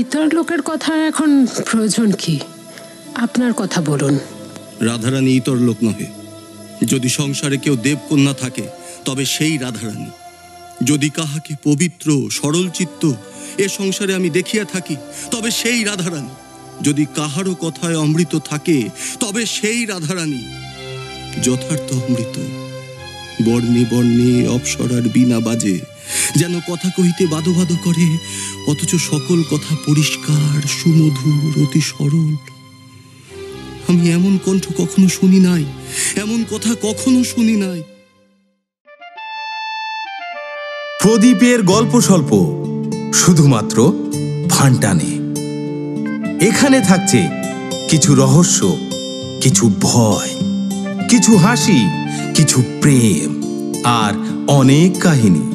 ইতর লোকের কথা এখন প্রয়োজন কি? আপনার কথা বলুন। রাধারানী ইতর লোক নহে। যদি সংসারে কেউ দেবকন্যা থাকে তবে সেই রাধারানী। যদি কাহাকে পবিত্র সরল চিত্ত এ সংসারে আমি দেখিয়া থাকি তবে সেই রাধারানী। যদি কাহারও কথায় অমৃত থাকে তবে সেই রাধারানী। যথার্থ অমৃত বর্ণে বর্ণে অপ্সরার বীণা বাজে, যেন কথা কহিতে বাদো বাদো করে, অথচ সকল কথা পরিষ্কার সুমধুর অতি সরল। আমি এমন কণ্ঠ কখনো শুনি নাই, এমন কথা কখনো শুনি নাই। প্রদীপের গল্প স্বল্প, শুধুমাত্র ফান্টানে। এখানে থাকছে কিছু রহস্য, কিছু ভয়, কিছু হাসি, কিছু প্রেম আর অনেক কাহিনী।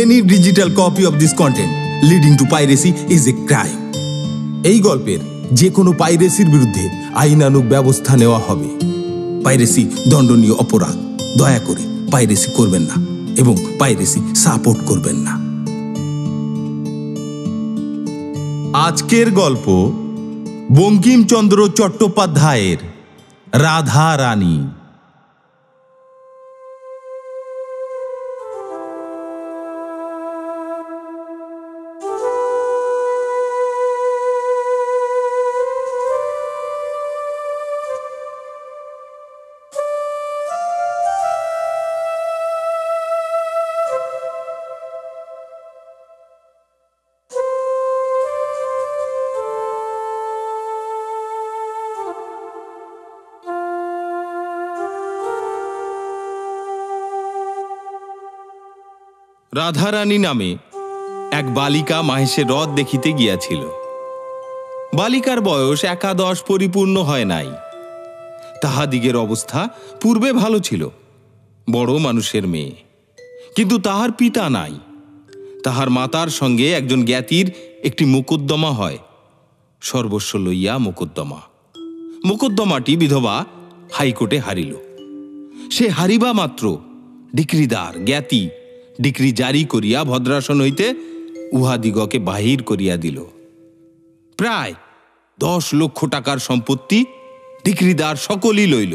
Any digital copy of this content leading to piracy is a crime. এই গল্পের যে কোনো পাইরেসির বিরুদ্ধে আইনানুগ ব্যবস্থা নেওয়া হবে। পাইরেসি দণ্ডনীয় অপরাধ। দয়া করে পাইরেসি করবেন না এবং পাইরেসি সাপোর্ট করবেন না। আজকের গল্প বঙ্কিমচন্দ্র চট্টোপাধ্যায়ের রাধারানী। রাধারানী নামে এক বালিকা মাহেশের রথ দেখিতে গিয়াছিল। বালিকার বয়স 11 পরিপূর্ণ হয় নাই। তাহাদিগের অবস্থা পূর্বে ভালো ছিল, বড় মানুষের মেয়ে, কিন্তু তাহার পিতা নাই। তাহার মাতার সঙ্গে একজন জ্ঞাতির একটি মোকদ্দমা হয়। সর্বস্ব লইয়া মোকদ্দমা। মোকদ্দমাটি বিধবা হাইকোর্টে হারিল। সে হারিবা মাত্র ডিক্রিদার জ্ঞাতি ডিক্রি জারি করিয়া ভদ্রাসন হইতে উহাদিগকে বাহির করিয়া দিল। প্রায় 10 লক্ষ টাকার সম্পত্তি ডিক্রিদার সকলই লইল।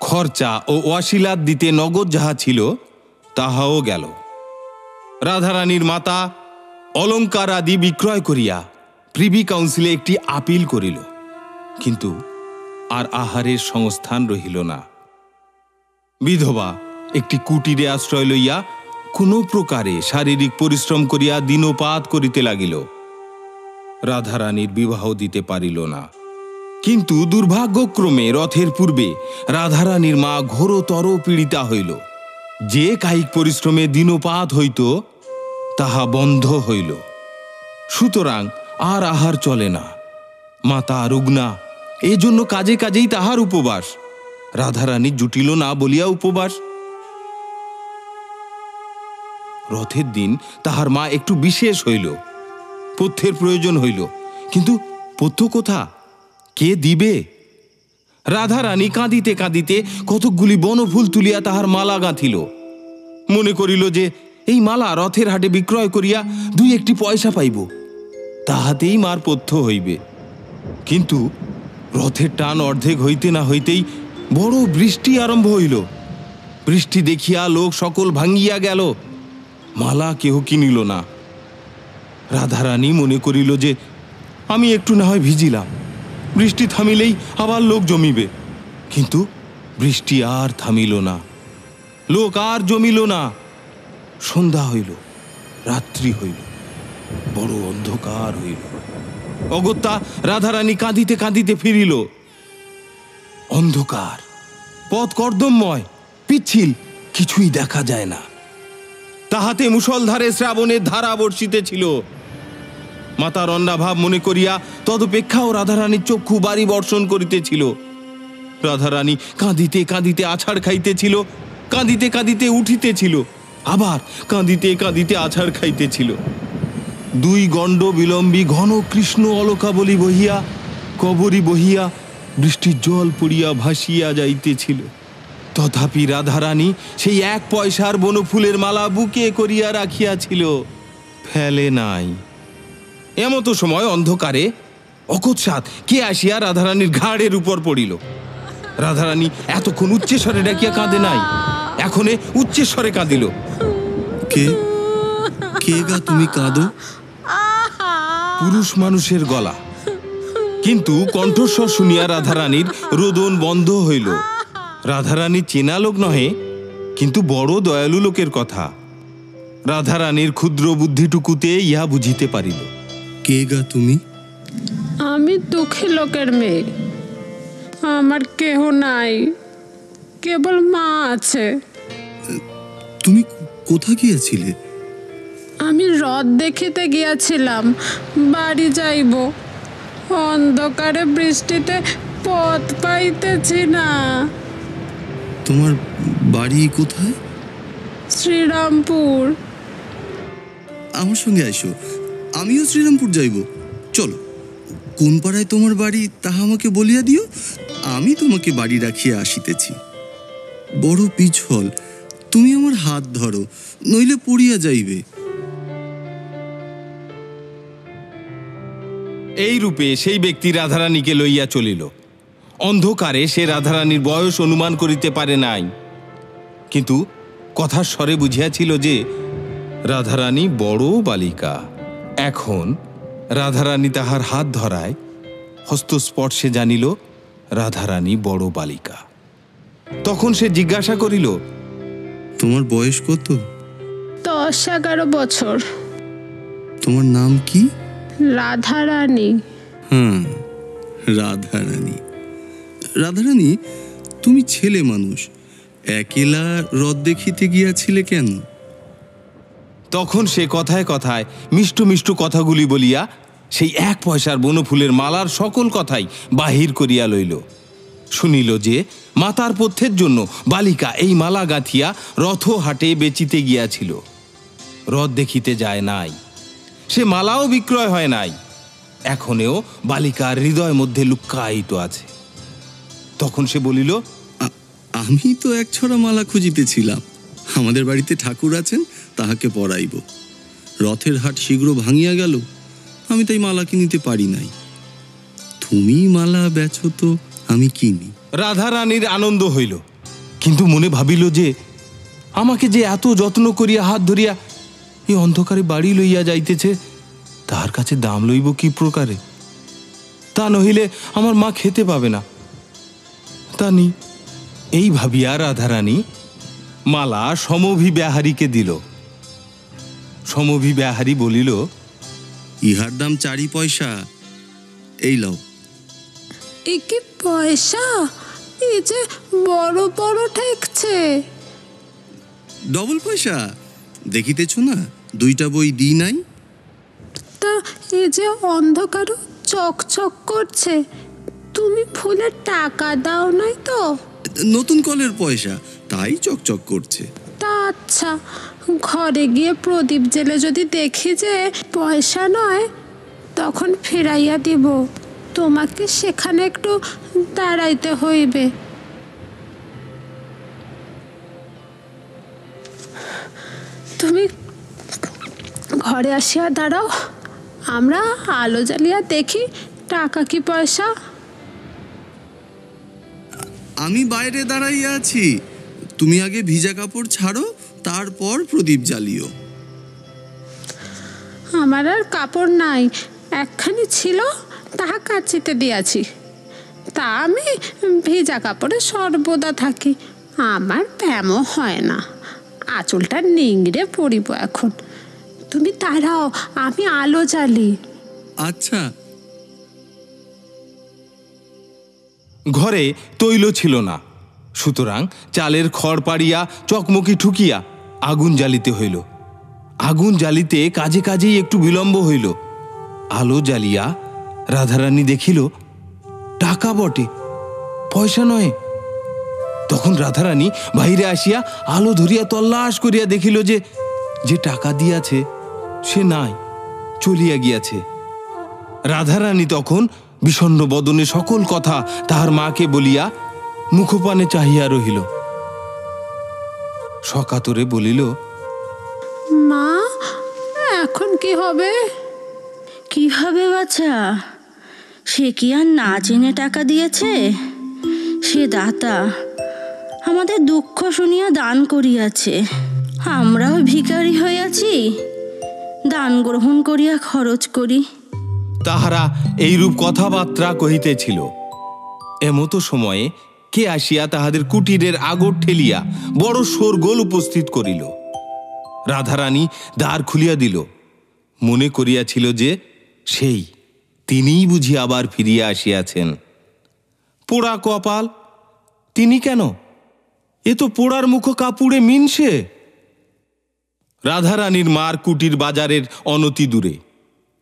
খরচা ও ওয়াসিলাত দিতে নগদ যাহা ছিল তাহাও গেল। রাধারানীর মাতা অলঙ্কার আদি বিক্রয় করিয়া প্রিভি কাউন্সিলে একটি আপিল করিল, কিন্তু আর আহারের সংস্থান রহিল না। বিধবা একটি কুটিরে আশ্রয় লইয়া কোনো প্রকারে শারীরিক পরিশ্রম করিয়া দিনপাত করিতে লাগিল। রাধারানীর বিবাহ দিতে পারিল না। কিন্তু দুর্ভাগ্যক্রমে রথের পূর্বে রাধারানীর মা ঘোরতর পীড়িতা হইল। যে কায়িক পরিশ্রমে দিনপাত হইত তাহা বন্ধ হইল। সুতরাং আর আহার চলে না। মাতা রুগ্না, এজন্য কাজে কাজেই তাহার উপবাস। রাধারানী জুটিল না বলিয়া উপবাস। রথের দিন তাহার মা একটু বিশেষ হইল, পথ্যের প্রয়োজন হইল, কিন্তু পথ্য কোথা, কে দিবে? রাধারানী কাঁদিতে কাঁদিতে কতকগুলি বনফুল তুলিয়া তাহার মালা গাঁথিল। মনে করিল যে এই মালা রথের হাটে বিক্রয় করিয়া 2-1 পয়সা পাইব, তাহাতেই মার পথ্য হইবে। কিন্তু রথের টান অর্ধেক হইতে না হইতেই বড় বৃষ্টি আরম্ভ হইল। বৃষ্টি দেখিয়া লোক সকল ভাঙ্গিয়া গেল। মালা কেহ কিনিল না। রাধারানী মনে করিল যে আমি একটু না হয় ভিজিলাম, বৃষ্টি থামিলেই আবার লোক জমিবে। কিন্তু বৃষ্টি আর থামিল না, লোক আর জমিল না। সন্ধ্যা হইল, রাত্রি হইল, বড় অন্ধকার হইল। অগত্যা রাধারানী কাঁদিতে কাঁদিতে ফিরিল। অন্ধকার, পথ কর্দমময়, পিচ্ছিল, কিছুই দেখা যায় না। তাহাতে মুষলধারে শ্রাবণের ধারা বর্ষিতেছিল। মাতার অন্নাভাব মনে করিয়া তদপেক্ষাও রাধারানীর চক্ষু বাড়ি বর্ষণ করিতেছিল। রাধারানী কাঁদিতে কাঁদিতে আছাড় খাইতেছিল, কাঁদিতে কাঁদিতে উঠিতেছিল, আবার কাঁদিতে কাঁদিতে আছাড় খাইতেছিল। 2 গণ্ড বিলম্বী ঘন কৃষ্ণ অলকাবলী বহিয়া, কবরী বহিয়া, বৃষ্টির জল পড়িয়া ভাসিয়া যাইতেছিল। তথাপি রাধারানী সেই 1 পয়সার বনফুলের মালা বুকে করিয়া রাখিয়াছিল। ফেলে নাই। এমতো সময় অন্ধকারে অকস্মাৎ কে আসিয়া রাধারানীর ঘাড়ের উপর পড়িল। রাধারানী এতক্ষণ উচ্চস্বরে ডাকিয়া কাঁদে নাই, এখনে উচ্চস্বরে কাঁদিল। কে কে গা তুমি কাঁদো? পুরুষ মানুষের গলা, কিন্তু কণ্ঠস্বর শুনিয়া রাধারানীর রোদন বন্ধ হইল। রাধারানী চেনা লোক নহে, কিন্তু বড় দয়ালু লোকের কথা। রাধারানীর ক্ষুদ্র বুদ্ধিটুকুতে ইহা বুঝিতে পারিল। কে গা তুমি? আমি দুঃখী লোকের মেয়ে, আমার কেহ নাই, কেবল মা আছে। তুমি কোথা গিয়েছিলে? আমি হ্রদ দেখিতে গিয়াছিলাম, বাড়ি যাইব। অন্ধকারে বৃষ্টিতে পথ পাইতেছি না। তোমার বাড়ি কোথায়? শ্রীরামপুর। আমার সঙ্গে আইসো, আমিও শ্রীরামপুর যাইব। চলো, কোন পাড়ায় তোমার বাড়ি তাহা আমাকে বলিয়া দিও, আমি তোমাকে বাড়ি রাখিয়া আসিতেছি। বড় পিছল, তুমি আমার হাত ধরো, নইলে পড়িয়া যাইবে। এই রূপে সেই ব্যক্তি রাধারানীকে লইয়া চলিল। অন্ধকারে সে রাধারানীর বয়স অনুমান করিতে পারে নাই, কিন্তু কথার স্বরে বুঝিয়াছিল যে রাধারানী বড় বালিকা। এখন রাধারানী তাহার হাত ধরায় হস্তস্পর্শে জানিল রাধারানী বড় বালিকা। তখন সে জিজ্ঞাসা করিল, তোমার বয়স কত? 10-11 বছর। তোমার নাম কি? রাধারানী। হ্যাঁ, রাধারানী। রাধারানী, তুমি ছেলে মানুষ, একেলা হ্রদ দেখিতে গিয়াছিলে কেন? তখন সে কথায় কথায় মিষ্টু মিষ্টু কথাগুলি বলিয়া সেই 1 পয়সার বনফুলের মালার সকল কথাই বাহির করিয়া লইল। শুনিল যে মাতার পথ্যের জন্য বালিকা এই মালা গাঁথিয়া রথহাটে বেচিতে গিয়াছিল। হ্রদ দেখিতে যায় নাই, সে মালাও বিক্রয় হয় নাই, এখনেও বালিকার হৃদয় মধ্যে লুক্কায়িত আছে। তখন সে বলিল, আমি তো এক ছড়া মালা খুঁজিতেছিলাম, আমাদের বাড়িতে ঠাকুর আছেন, তাহাকে পরাইব। রথের হাট শীঘ্র ভাঙিয়া গেল, আমি তাই মালা কিনিতে পারি নাই। তুমি মালা বেচো তো আমি কিনি। রাধারানীর আনন্দ হইল, কিন্তু মনে ভাবিল যে আমাকে যে এত যত্ন করিয়া হাত ধরিয়া এই অন্ধকারে বাড়ি লইয়া যাইতেছে, তার কাছে দাম লইব কি প্রকারে? তা নহিলে আমার মা খেতে পাবে না। তা নি, এই ভাবিয়া রাধারানী মালা সমভি বেহারীকে দিল। সমভি বেহারী বলিল, ইহার দাম 4 পয়সা, এই লও। এ কি পয়সা? এই যে বড় বড় ঠেকছে। ডবল পয়সা, দেখিতেছ না 2টা বই দিই নাই? তা এই যে অন্ধকার চকচক করছে, তুমি ফুলের টাকা দাও নাই তো? নতুন কলের পয়সা, তাই চকচক করছে। তা আচ্ছা, ঘরে গিয়ে প্রদীপ জেলে যদি দেখি যে পয়সা নয়, তখন ফেরাইয়া দিব। তোমাকে সেখানে একটু দাঁড়াইতে হইবে। তুমি ঘরে আসিয়া দাঁড়াও, আমরা আলো জ্বালিয়া দেখি টাকা কি পয়সা। আমি বাইরে দাঁড়াইয়া আছি, তুমি আগে ভিজা কাপড় ছাড়ো, তারপর প্রদীপ জ্বালিও। আমার আর কাপড় নাই, একখানি ছিল, তাহা কাচিতে দিয়াছি। তা আমি ভিজা কাপড়ে সর্বদা থাকি, আমার ব্যায়ামও হয় না। আঁচলটা নিংড়ে পড়িব এখন। তুমি দাঁড়াও, আমি আলো জ্বালি। আচ্ছা। ঘরে তৈল ছিল না, সুতরাং চালের খড় পাড়িয়া চকমকি ঠুকিয়া আগুন জ্বালিতে হইল। আগুন জ্বালিতে কাজে কাজেই একটু বিলম্ব হইল। আলো জ্বালিয়া রাধারানী দেখিল টাকা বটে, পয়সা নয়। তখন রাধারানী বাহিরে আসিয়া আলো ধরিয়া তল্লাশ করিয়া দেখিল যে যে টাকা দিয়াছে সে নাই, চলিয়া গিয়াছে। রাধারানী তখন বিষণ্ণ বদনে সকল কথা তাহার মাকে বলিয়া মুখপানে চাহিয়া রহিল। সকাতরে বলিল, মা, এখন কি হবে? কি হবে বাছা? সে কি আর না জেনে টাকা দিয়েছে? সে দাতা আমাদের দুঃখ শুনিয়া দান করিয়াছে। আমরাও ভিখারি হইয়াছি, দান গ্রহণ করিয়া খরচ করি। তাহারা এইরূপ কথাবার্তা কহিতেছিল। এমতো সময়ে কে আসিয়া তাহাদের কুটিরের আগর ঠেলিয়া বড় শোরগোল উপস্থিত করিল। রাধারানী দ্বার খুলিয়া দিল, মনে করিয়াছিল যে সেই তিনিই বুঝি আবার ফিরিয়া আসিয়াছেন। পোড়া কপাল, তিনি কেন? এ তো পোড়ার মুখ কাপড়ে মিনসে। রাধারানীর মার কুটির বাজারের অনতি দূরে,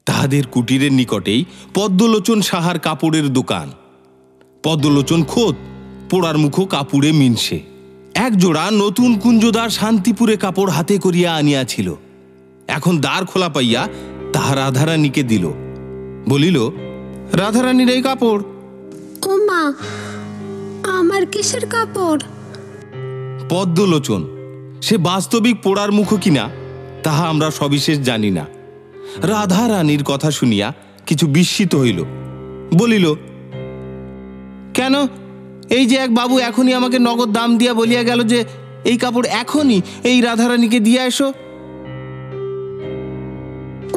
তাহাদের কুটিরের নিকটেই পদ্মলোচন সাহার কাপড়ের দোকান। পদ্মলোচন খোদ পোড়ার মুখ কাপড়ে মিনসে এক জোড়া নতুন কুঞ্জদার শান্তিপুরে কাপড় হাতে করিয়া আনিয়াছিল। এখন দ্বার খোলা পাইয়া তাহা রাধারানীকে দিল, বলিল, রাধারানীর এই কাপড়। ও মা, আমার কিসের কাপড়? পদ্মলোচন সে বাস্তবিক পোড়ার মুখ কিনা তাহা আমরা সবিশেষ জানি না। রাধারানীর কথা শুনিয়া কিছু বিস্মিত হইল, বলিল, কেন? এই যে এক বাবু এখনই আমাকে নগদ দাম দিয়া বলিয়া গেল যে এই কাপড় এখনই এই রাধারানীকে দিয়ে এসো।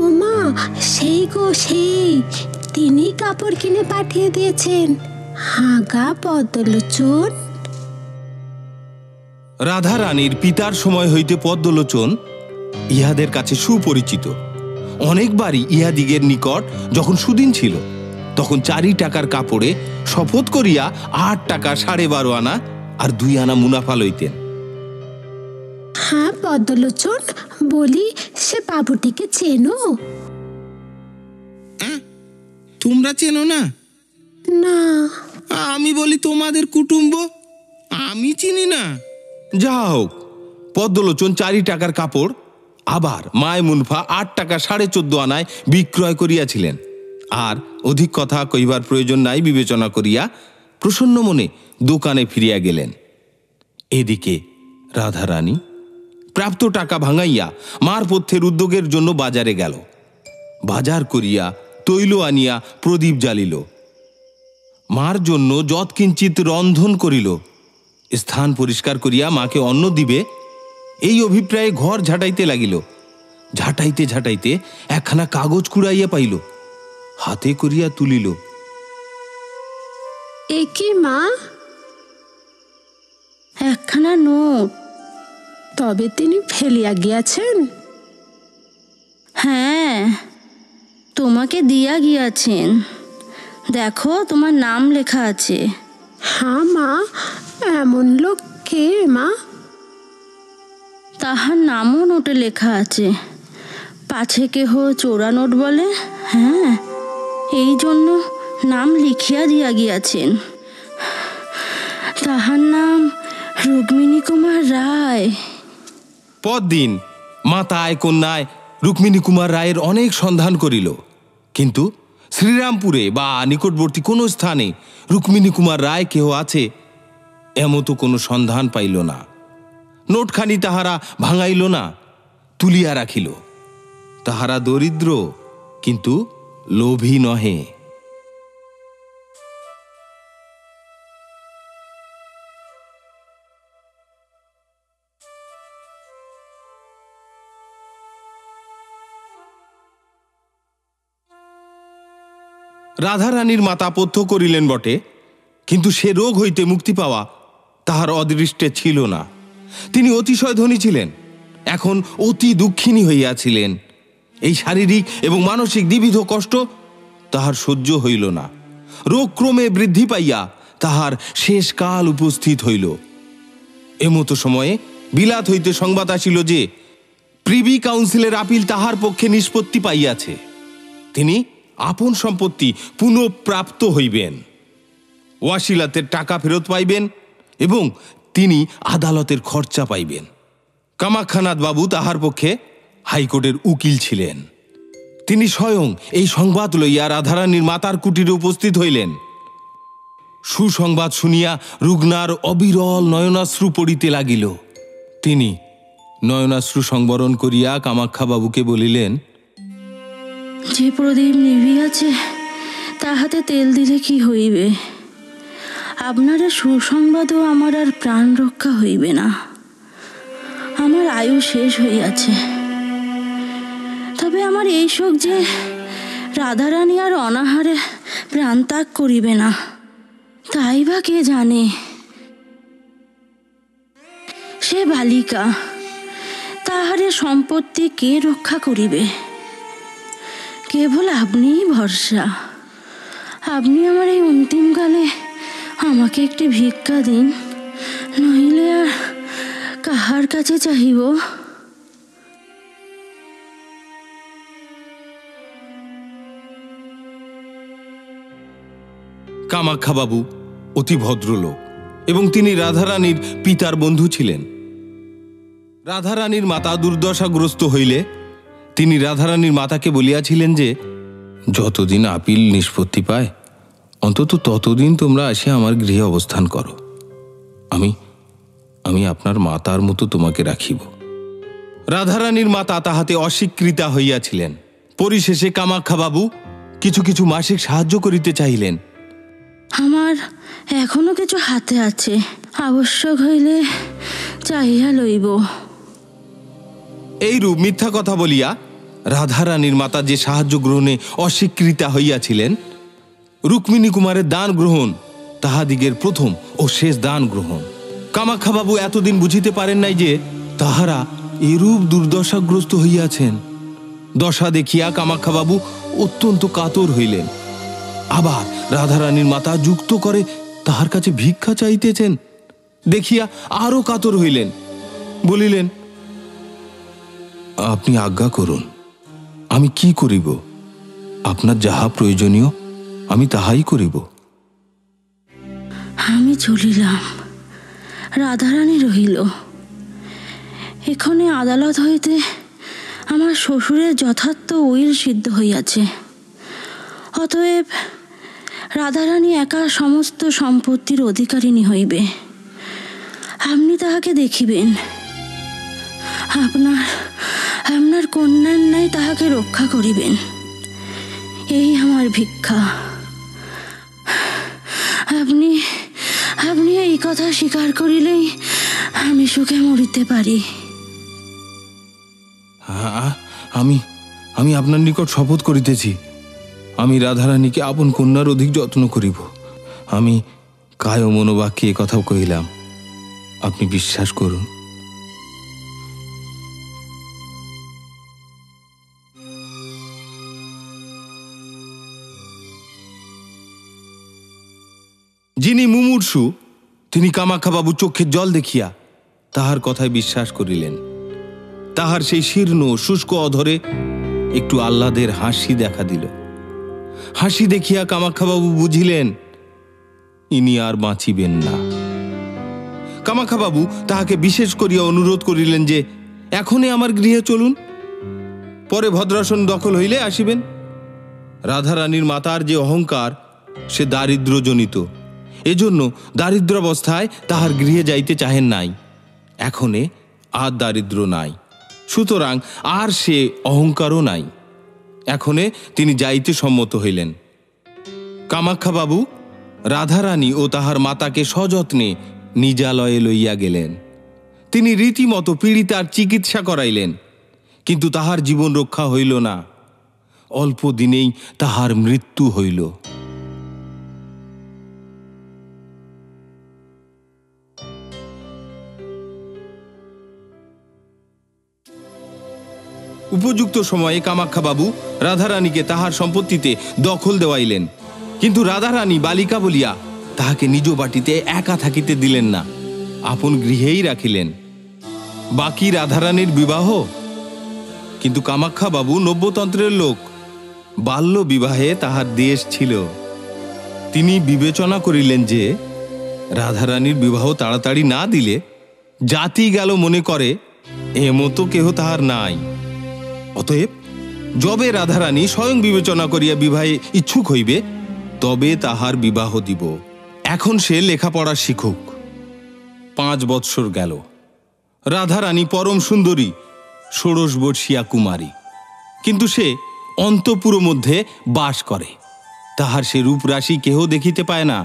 ও মা, সেই গো সেই, তিনি কাপড় কিনে পাঠিয়ে দিয়েছেন। হাগা পদ্মলোচন। রাধারানীর পিতার সময় হইতে পদ্মলোচন ইহাদের কাছে সুপরিচিত। অনেকবারই ইহাদিগের নিকট যখন সুদিন ছিল, তখন 4 টাকার কাপড়ে শপথ করিয়া 8 টাকা 12.5 আনা আর 2 আনা মুনাফা লইতেন। হ্যাঁ পদ্মলোচন, বলি সে বাবুটিকে চেনো? তোমরা চেনো না? না। আমি বলি তোমাদের কুটুম্ব, আমি চিনি না। যা হোক, পদ্মলোচন 4 টাকার কাপড় আবার মায় মুনফা 8 টাকা 14.5 আনায় বিক্রয় করিয়াছিলেন। আর অধিক কথা কইবার প্রয়োজন নাই বিবেচনা করিয়া প্রসন্ন মনে দোকানে ফিরিয়া গেলেন। এদিকে রাধারানী প্রাপ্ত টাকা ভাঙাইয়া মার পথ্যের উদ্যোগের জন্য বাজারে গেল। বাজার করিয়া তৈল আনিয়া প্রদীপ জ্বালিল, মার জন্য যৎকিঞ্চিত রন্ধন করিল। স্থান পরিষ্কার করিয়া মাকে অন্ন দিবে এই অভিপ্রায়ে ঘর ঝাঁটাইতে লাগিল। ঝাঁটাইতে ঝাঁটাইতে একখানা কাগজ কুড়াইয়া পাইল, হাতে করিয়া তুলিল। এ কি মা? একখানা নোট। তবে তিনি ফেলিয়া গিয়াছেন? হ্যাঁ, তোমাকে দিয়া গিয়াছেন। দেখো, তোমার নাম লেখা আছে। হ্যাঁ মা, এমন লোক কে মা? তাহার নামও নোটে লেখা আছে। পাছে কেহ চোরা নোট বলে। হ্যাঁ, এই জন্য নাম লিখিয়া দিয়া গিয়াছেন। তাহার নাম রুক্মিণী কুমার রায়। পরদিন মাতায় কন্যায় রুক্মিণী কুমার রায়ের অনেক সন্ধান করিল, কিন্তু শ্রীরামপুরে বা নিকটবর্তী কোনো স্থানে রুক্মিণী কুমার রায় কেহ আছে এমতো কোনো সন্ধান পাইল না। নোটখানি তাহারা ভাঙাইল না, তুলিয়া রাখিল। তাহারা দরিদ্র, কিন্তু লোভী নহে। রাধারানীর মাতা পথ্য করিলেন বটে, কিন্তু সে রোগ হইতে মুক্তি পাওয়া তাহার অদৃষ্টে ছিল না। তিনি অতিশয় ধনী ছিলেন, এখন অতি দুঃখিনী হইয়াছিলেন। এই শারীরিক এবং মানসিক দ্বিবিধ কষ্ট তাহার সহ্য হইল না। রোগ ক্রমে বৃদ্ধি পাইয়া তাহার শেষ কাল উপস্থিত হইল। এমতো সময়ে বিলাত হইতে সংবাদ আসিল যে প্রিভি কাউন্সিলের আপিল তাহার পক্ষে নিষ্পত্তি পাইয়াছে। তিনি আপন সম্পত্তি পুনঃপ্রাপ্ত হইবেন, ওয়াসিলাতের টাকা ফেরত পাইবেন এবং তিনি আদালতের খরচা পাইবেন। কামাখ্যানাথ বাবু তাহার পক্ষে হাইকোর্টের উকিল ছিলেন। তিনি স্বয়ং এই সংবাদ লইয়া রাধারানীর মাতার কুটিরে উপস্থিত হইলেন। সুসংবাদ শুনিয়া রুগ্নার অবিরল নয়নাশ্রু পড়িতে লাগিল। তিনি নয়নাশ্রু সংবরণ করিয়া কামাখ্যা বাবুকে বলিলেন, যে প্রদীপ নিভিয়াছে তাহাতে তেল দিলে কি হইবে? আপনার সুসংবাদও আমার আর প্রাণ রক্ষা হইবে না। আমার আয়ু শেষ হইয়াছে। তবে আমার এই শোক যে রাধারানী আর অনাহারে প্রাণত্যাগ করিবে না, তাই বা কে জানে। সে বালিকা, তাহারে সম্পত্তি কে রক্ষা করিবে? কেবল আপনিই ভরসা। আপনি আমার এই অন্তিমকালে আমাকে একটি ভিক্ষা দিন, নইলে আর কাহার কাছে চাহিব? কামাখ্যাবাবু অতি ভদ্রলোক এবং তিনি রাধারানীর পিতার বন্ধু ছিলেন। রাধারানীর মাতা দুর্দশাগ্রস্ত হইলে তিনি রাধারানীর মাতাকে বলিয়াছিলেন যে, যতদিন আপিল নিষ্পত্তি পায় অন্তত ততদিন তোমরা আসে আমার গৃহে অবস্থান করো। আমি আপনার মাতার মতো তোমাকে রাখিব। রাধারানীর মাতা তাহাতে অস্বীকৃতা হইয়াছিলেন। পরিশেষে কামাখ্যাবাবু কিছু কিছু মাসিক সাহায্য করিতে চাহিলেন। আমার এখনো কিছু হাতে আছে, আবশ্যক হইলে চাহিয়া লইব। এইরূপ মিথ্যা কথা বলিয়া রাধারানীর মাতা যে সাহায্য গ্রহণে অস্বীকৃতা হইয়াছিলেন, রুক্মিণী কুমারের দান গ্রহণ তাহাদিগের প্রথম ও শেষ দান গ্রহণ। কামাখ্যাবাবু এতদিন বুঝিতে পারেন নাই যে তাহারা এরূপ দুর্দশাগ্রস্ত হইয়াছেন। দশা দেখিয়া কামাখ্যাবাবু অত্যন্ত কাতর হইলেন। আবার রাধারানীর মাতা যুক্ত করে তাহার কাছে ভিক্ষা চাইতেছেন দেখিয়া আরো কাতর হইলেন। বলিলেন, আপনি আজ্ঞা করুন, আমি কি করিব? আপনার যাহা প্রয়োজনীয় আমি তাহাই করিব। আমি চলিলাম, রাধারানী রহিল। এখানে আদালত হইতে আমার শ্বশুরের যথার্থ উইল সিদ্ধ হইয়াছে। অতএব রাধারানী একা সমস্ত সম্পত্তির অধিকারিণী হইবে। আপনি তাহাকে দেখিবেন, আপনার কন্যার ন্যায় তাহাকে রক্ষা করিবেন। এই আমার ভিক্ষা। আপনি এই কথা স্বীকার করিলেই আমি সুখে মরিতে পারি। আমি আপনার নিকট শপথ করিতেছি, আমি রাধারানীকে আপন কন্যার অধিক যত্ন করিব। আমি কায় মনোবাক্যে এ কথা কহিলাম, আপনি বিশ্বাস করুন। যিনি মুমূর্ষু তিনি কামাখ্যাবাবু চোখের জল দেখিয়া তাহার কথায় বিশ্বাস করিলেন। তাহার সেই শীর্ণ শুষ্ক অধরে একটু আহ্লাদের হাসি দেখা দিল। হাসি দেখিয়া কামাখ্যাবাবু বুঝিলেন ইনি আর বাঁচিবেন না। কামাখ্যাবাবু তাহাকে বিশেষ করিয়া অনুরোধ করিলেন যে এখনই আমার গৃহে চলুন, পরে ভদ্রাসন দখল হইলে আসিবেন। রাধারানীর মাতার যে অহংকার সে দারিদ্র্যজনিত, এজন্য দারিদ্রাবস্থায় তাহার গৃহে যাইতে চাহেন নাই। এখনে আর দারিদ্র নাই, সুতরাং আর সে অহংকারও নাই। এখনে তিনি যাইতে সম্মত হইলেন। কামাখ্যাবাবু রাধারানী ও তাহার মাতাকে সযত্নে নিজালয়ে লইয়া গেলেন। তিনি রীতিমতো পীড়িতার চিকিৎসা করাইলেন, কিন্তু তাহার জীবন রক্ষা হইল না। অল্প দিনেই তাহার মৃত্যু হইল। উপযুক্ত সময়ে কামাখ্যাবাবু রাধারানীকে তাহার সম্পত্তিতে দখল দেওয়াইলেন, কিন্তু রাধারানী বালিকা বলিয়া তাহাকে নিজ বাটিতে একা থাকিতে দিলেন না, আপন গৃহেই রাখিলেন। বাকি রাধারানীর বিবাহ। কিন্তু কামাখ্যাবাবু নব্যতন্ত্রের লোক, বাল্য বিবাহে তাহার দেশ ছিল। তিনি বিবেচনা করিলেন যে রাধারানীর বিবাহ তাড়াতাড়ি না দিলে জাতি গেল মনে করে এমতো কেহ তাহার নাই। অতএব যবে রাধারানী স্বয়ং বিবেচনা করিয়া বিবাহে ইচ্ছুক হইবে তবে তাহার বিবাহ দিব। এখন সে লেখাপড়া শিখুক। 5 বৎসর গেল। রাধারানী পরম সুন্দরী, 16 বর্ষীয়া কুমারী, কিন্তু সে অন্তপুর মধ্যে বাস করে। তাহার সে রূপরাশি কেহ দেখিতে পায় না।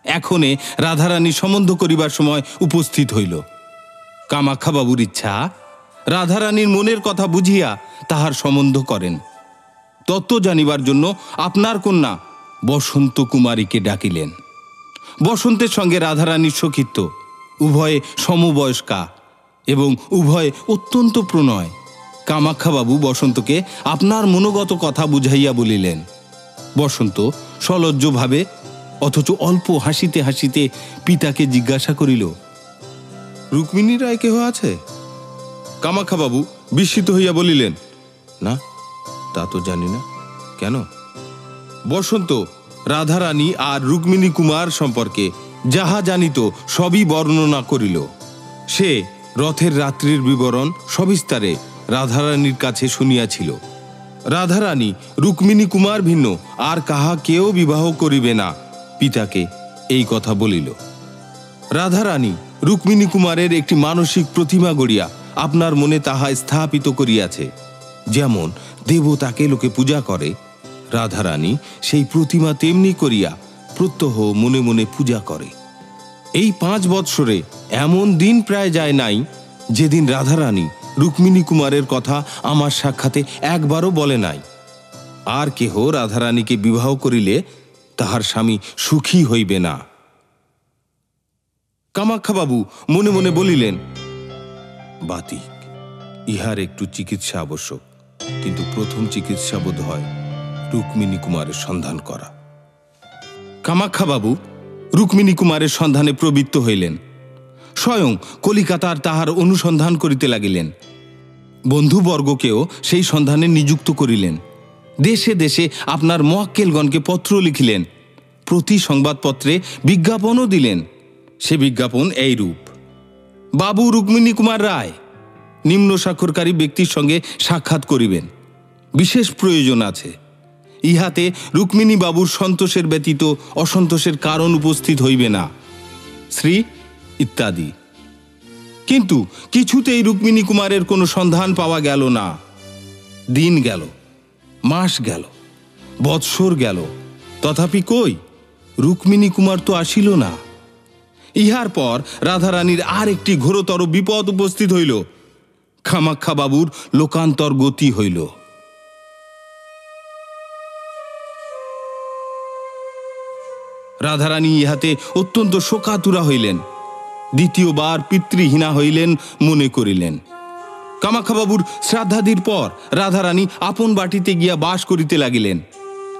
এখনে রাধারানী সম্বন্ধ করিবার সময় উপস্থিত হইল। কামাখ্যাবাবুর ইচ্ছা রাধারানীর মনের কথা বুঝিয়া তাহার সম্বন্ধ করেন। তত্ত্ব জানিবার জন্য আপনার কন্যা বসন্ত কুমারীকে ডাকিলেন। বসন্তের সঙ্গে রাধারানীর সখিত্ব, উভয়ে সমবয়স্কা এবং উভয়ে অত্যন্ত প্রণয়। কামাখ্যাবাবু বসন্তকে আপনার মনোগত কথা বুঝাইয়া বলিলেন। বসন্ত সলজ্জভাবে অথচ অল্প হাসিতে হাসিতে পিতাকে জিজ্ঞাসা করিল, রুক্মিণী রায় কেহ আছে? কামাখ্যাবাবু বিস্মিত হইয়া বলিলেন, না, তা তো জানি না। কেন? বসন্ত রাধারানী আর রুক্মিণী কুমার সম্পর্কে যাহা জানিত সবই বর্ণনা করিল। সে রথের রাত্রির বিবরণ সবিস্তারে রাধারানীর কাছে শুনিয়াছিল। রাধারানী রুক্মিণী কুমার ভিন্ন আর কাহাকেও বিবাহ করিবে না, পিতাকে এই কথা বলিল। রাধারানী রুক্মিণী কুমারের একটি মানসিক প্রতিমা গড়িয়া আপনার মনে তাহা স্থাপিত করিয়াছে। যেমন দেবতাকে লোকে পূজা করে, রাধারানী সেই প্রতিমা তেমনি করিয়া প্রত্যহ মনে মনে পূজা করে। এই 5 বৎসরে এমন দিন প্রায় যায় নাই যেদিন রাধারানী রুক্মিণী কুমারের কথা আমার সাক্ষাতে একবারও বলে নাই। আর কেহ রাধারানীকে বিবাহ করিলে তাহার স্বামী সুখী হইবে না। কামাখ্যাবাবু মনে মনে বলিলেন, বাতিক, ইহার একটু চিকিৎসা আবশ্যক, কিন্তু প্রথম চিকিৎসা বোধ হয় রুক্মিণী কুমারের সন্ধান করা। কামাখ্যাবাবু রুক্মিণী কুমারের সন্ধানে প্রবৃত্ত হইলেন। স্বয়ং কলিকাতার তাহার অনুসন্ধান করিতে লাগিলেন। বন্ধুবর্গকেও সেই সন্ধানে নিযুক্ত করিলেন। দেশে দেশে আপনার মোয়াক্কেলগণকে পত্র লিখিলেন। প্রতি সংবাদপত্রে বিজ্ঞাপনও দিলেন। সে বিজ্ঞাপন এইরূপ: বাবু রুক্মিণী কুমার রায় নিম্ন স্বাক্ষরকারী ব্যক্তির সঙ্গে সাক্ষাৎ করিবেন, বিশেষ প্রয়োজন আছে। ইহাতে রুক্মিণী বাবুর সন্তোষের ব্যতীত অসন্তোষের কারণ উপস্থিত হইবে না, শ্রী ইত্যাদি। কিন্তু কিছুতেই রুক্মিণী কুমারের কোনো সন্ধান পাওয়া গেল না। দিন গেল, মাস গেল, বৎসর গেল, তথাপি কই রুক্মিণী কুমার তো আসিল না। ইহার পর রাধারানীর আর একটি ঘোরতর বিপদ উপস্থিত হইল। কামাখ্যাবাবুর লোকান্তর গতি হইল। রাধারানী ইহাতে অত্যন্ত শোকাতুরা হইলেন। দ্বিতীয়বার পিতৃহীনা হইলেন মনে করিলেন। কামাখ্যাবাবুর শ্রাদ্ধাদির পর রাধারানী আপন বাটিতে গিয়া বাস করিতে লাগিলেন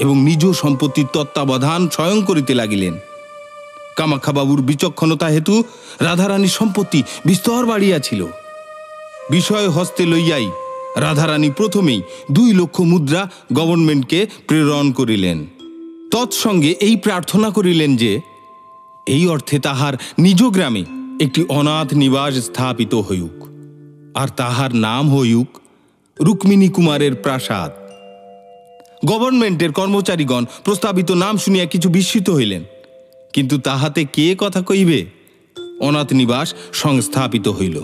এবং নিজ সম্পত্তির তত্ত্বাবধান স্বয়ং করিতে লাগিলেন। কামাখ্যাবাবুর বিচক্ষণতা হেতু রাধারানীর সম্পত্তি বিস্তর বাড়িয়াছিল। বিষয় হস্তে লইয়াই রাধারানী প্রথমেই 2 লক্ষ মুদ্রা গভর্নমেন্টকে প্রেরণ করিলেন। তৎসঙ্গে এই প্রার্থনা করিলেন যে এই অর্থে তাহার নিজ গ্রামে একটি অনাথ নিবাস স্থাপিত হইউক, আর তাহার নাম হইউক রুক্মিণী কুমারের প্রাসাদ। গভর্নমেন্টের কর্মচারীগণ প্রস্তাবিত নাম শুনিয়া কিছু বিস্মিত হইলেন, কিন্তু তাহাতে কে কথা কইবে? অনাথ নিবাস সংস্থাপিত হইল।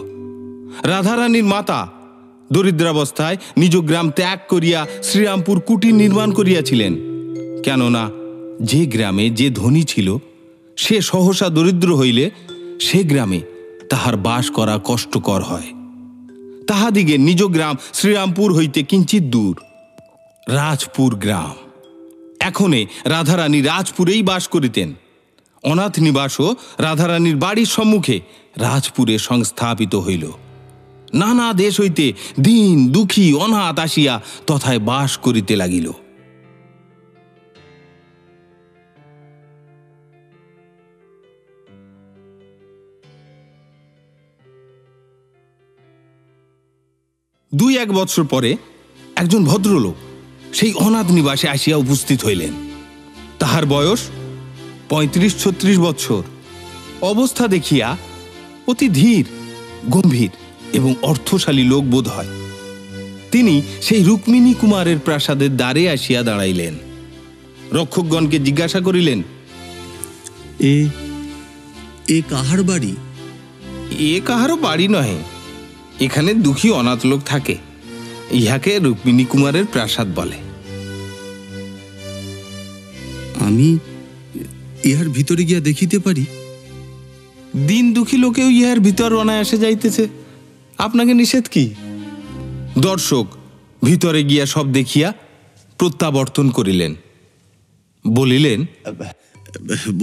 রাধারানীর মাতা দরিদ্রাবস্থায় নিজ গ্রাম ত্যাগ করিয়া শ্রীরামপুর কুটির নির্মাণ করিয়াছিলেন। কেননা যে গ্রামে যে ধনী ছিল সে সহসা দরিদ্র হইলে সে গ্রামে তাহার বাস করা কষ্টকর হয়। তাহাদিগের নিজ গ্রাম শ্রীরামপুর হইতে কিঞ্চিত দূর রাজপুর গ্রাম। এখনে রাধারানী রাজপুরেই বাস করিতেন। অনাথ নিবাসও রাধারানীর বাড়ির সম্মুখে রাজপুরে সংস্থাপিত হইল। নানা দেশ হইতে দীন দুঃখী অনাথ আসিয়া তথায় বাস করিতে লাগিল। দুই এক বৎসর পরে একজন ভদ্রলোক সেই অনাথ নিবাসে আসিয়া উপস্থিত হইলেন। তাহার বয়স 35-36 বৎসর। অবস্থা দেখিয়া অতি ধীর, গম্ভীর এবং অর্থশালী লোক বোধ হয়। তিনি সেই রুক্মিণী কুমারের প্রাসাদের দ্বারে আসিয়া দাঁড়াইলেন। রক্ষকগণকে জিজ্ঞাসা করিলেন, এ কাহার বাড়ি? এ কাহারও বাড়ি নহে, এখানে দুঃখী অনাথ লোক থাকে, ইহাকে রুক্মিণী কুমারের প্রাসাদ বলে। আমি ইহার ভিতরে গিয়া দেখিতে পারি? দিন দুঃখী লোকেও ইহার ভিতর অনায়াসে যাইতেছে, আপনাকে নিষেধ কি? দর্শক ভিতরে গিয়া সব দেখিয়া প্রত্যাবর্তন করিলেন, বলিলেন,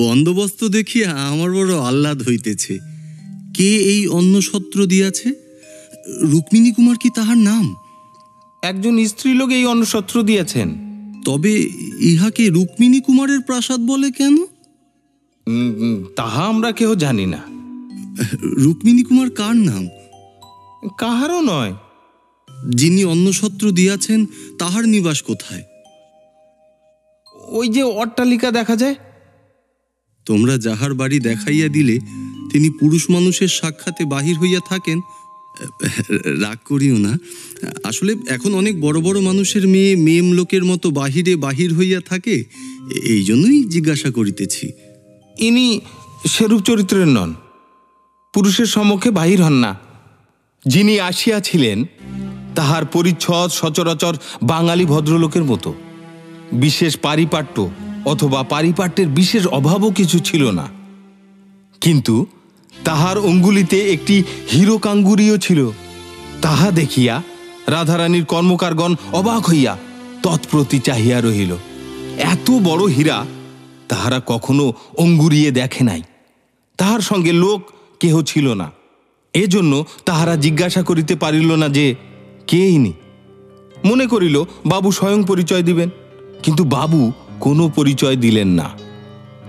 বন্দোবস্ত দেখিয়া আমার বড় আহ্লাদ হইতেছে। কে এই অন্নসত্র দিয়াছে? রুক্মিণী কুমার কি তাহার নাম? একজন স্ত্রীলোক এই অন্নসত্র দিয়েছেন। তবে ইহাকে রুক্মিণী কুমারের প্রাসাদ বলে কেন? তাহা আমরা কেহ জানি না। রুক্মিণী কুমার কার নাম? কাহারও নয়। যিনি অন্নসত্র দিয়াছেন তাহার নিবাস কোথায়? ওই যে অট্টালিকা দেখা যায়। তোমরা যাহার বাড়ি দেখাইয়া দিলে তিনি পুরুষ মানুষের সাক্ষাতে বাহির হইয়া থাকেন। রাগ করিও না, আসলে এখন অনেক বড় বড় মানুষের মেয়ে মেম লোকের মতো বাহির হইয়া থাকে, এই জন্যই জিজ্ঞাসা করিতেছি। ইনি সেরূপ চরিত্রের নন, পুরুষের সম্মুখে বাহির হন না। যিনি আসিয়াছিলেন তাহার পরিচ্ছদ সচরাচর বাঙালি ভদ্রলোকের মতো। বিশেষ পারিপাট্য অথবা পারিপাট্যের বিশেষ অভাবও কিছু ছিল না, কিন্তু তাহার অঙ্গুলিতে একটি হিরোকাঙ্গুরিও ছিল। তাহা দেখিয়া রাধারানীর কর্মকারগণ অবাক হইয়া তৎপ্রতি চাহিয়া রহিল। এত বড় হীরা তাহারা কখনো অঙ্গুরিয়ে দেখে নাই। তাহার সঙ্গে লোক কেহ ছিল না, এজন্য তাহারা জিজ্ঞাসা করিতে পারিল না যে কে ইনি। মনে করিল বাবু স্বয়ং পরিচয় দিবেন, কিন্তু বাবু কোনো পরিচয় দিলেন না।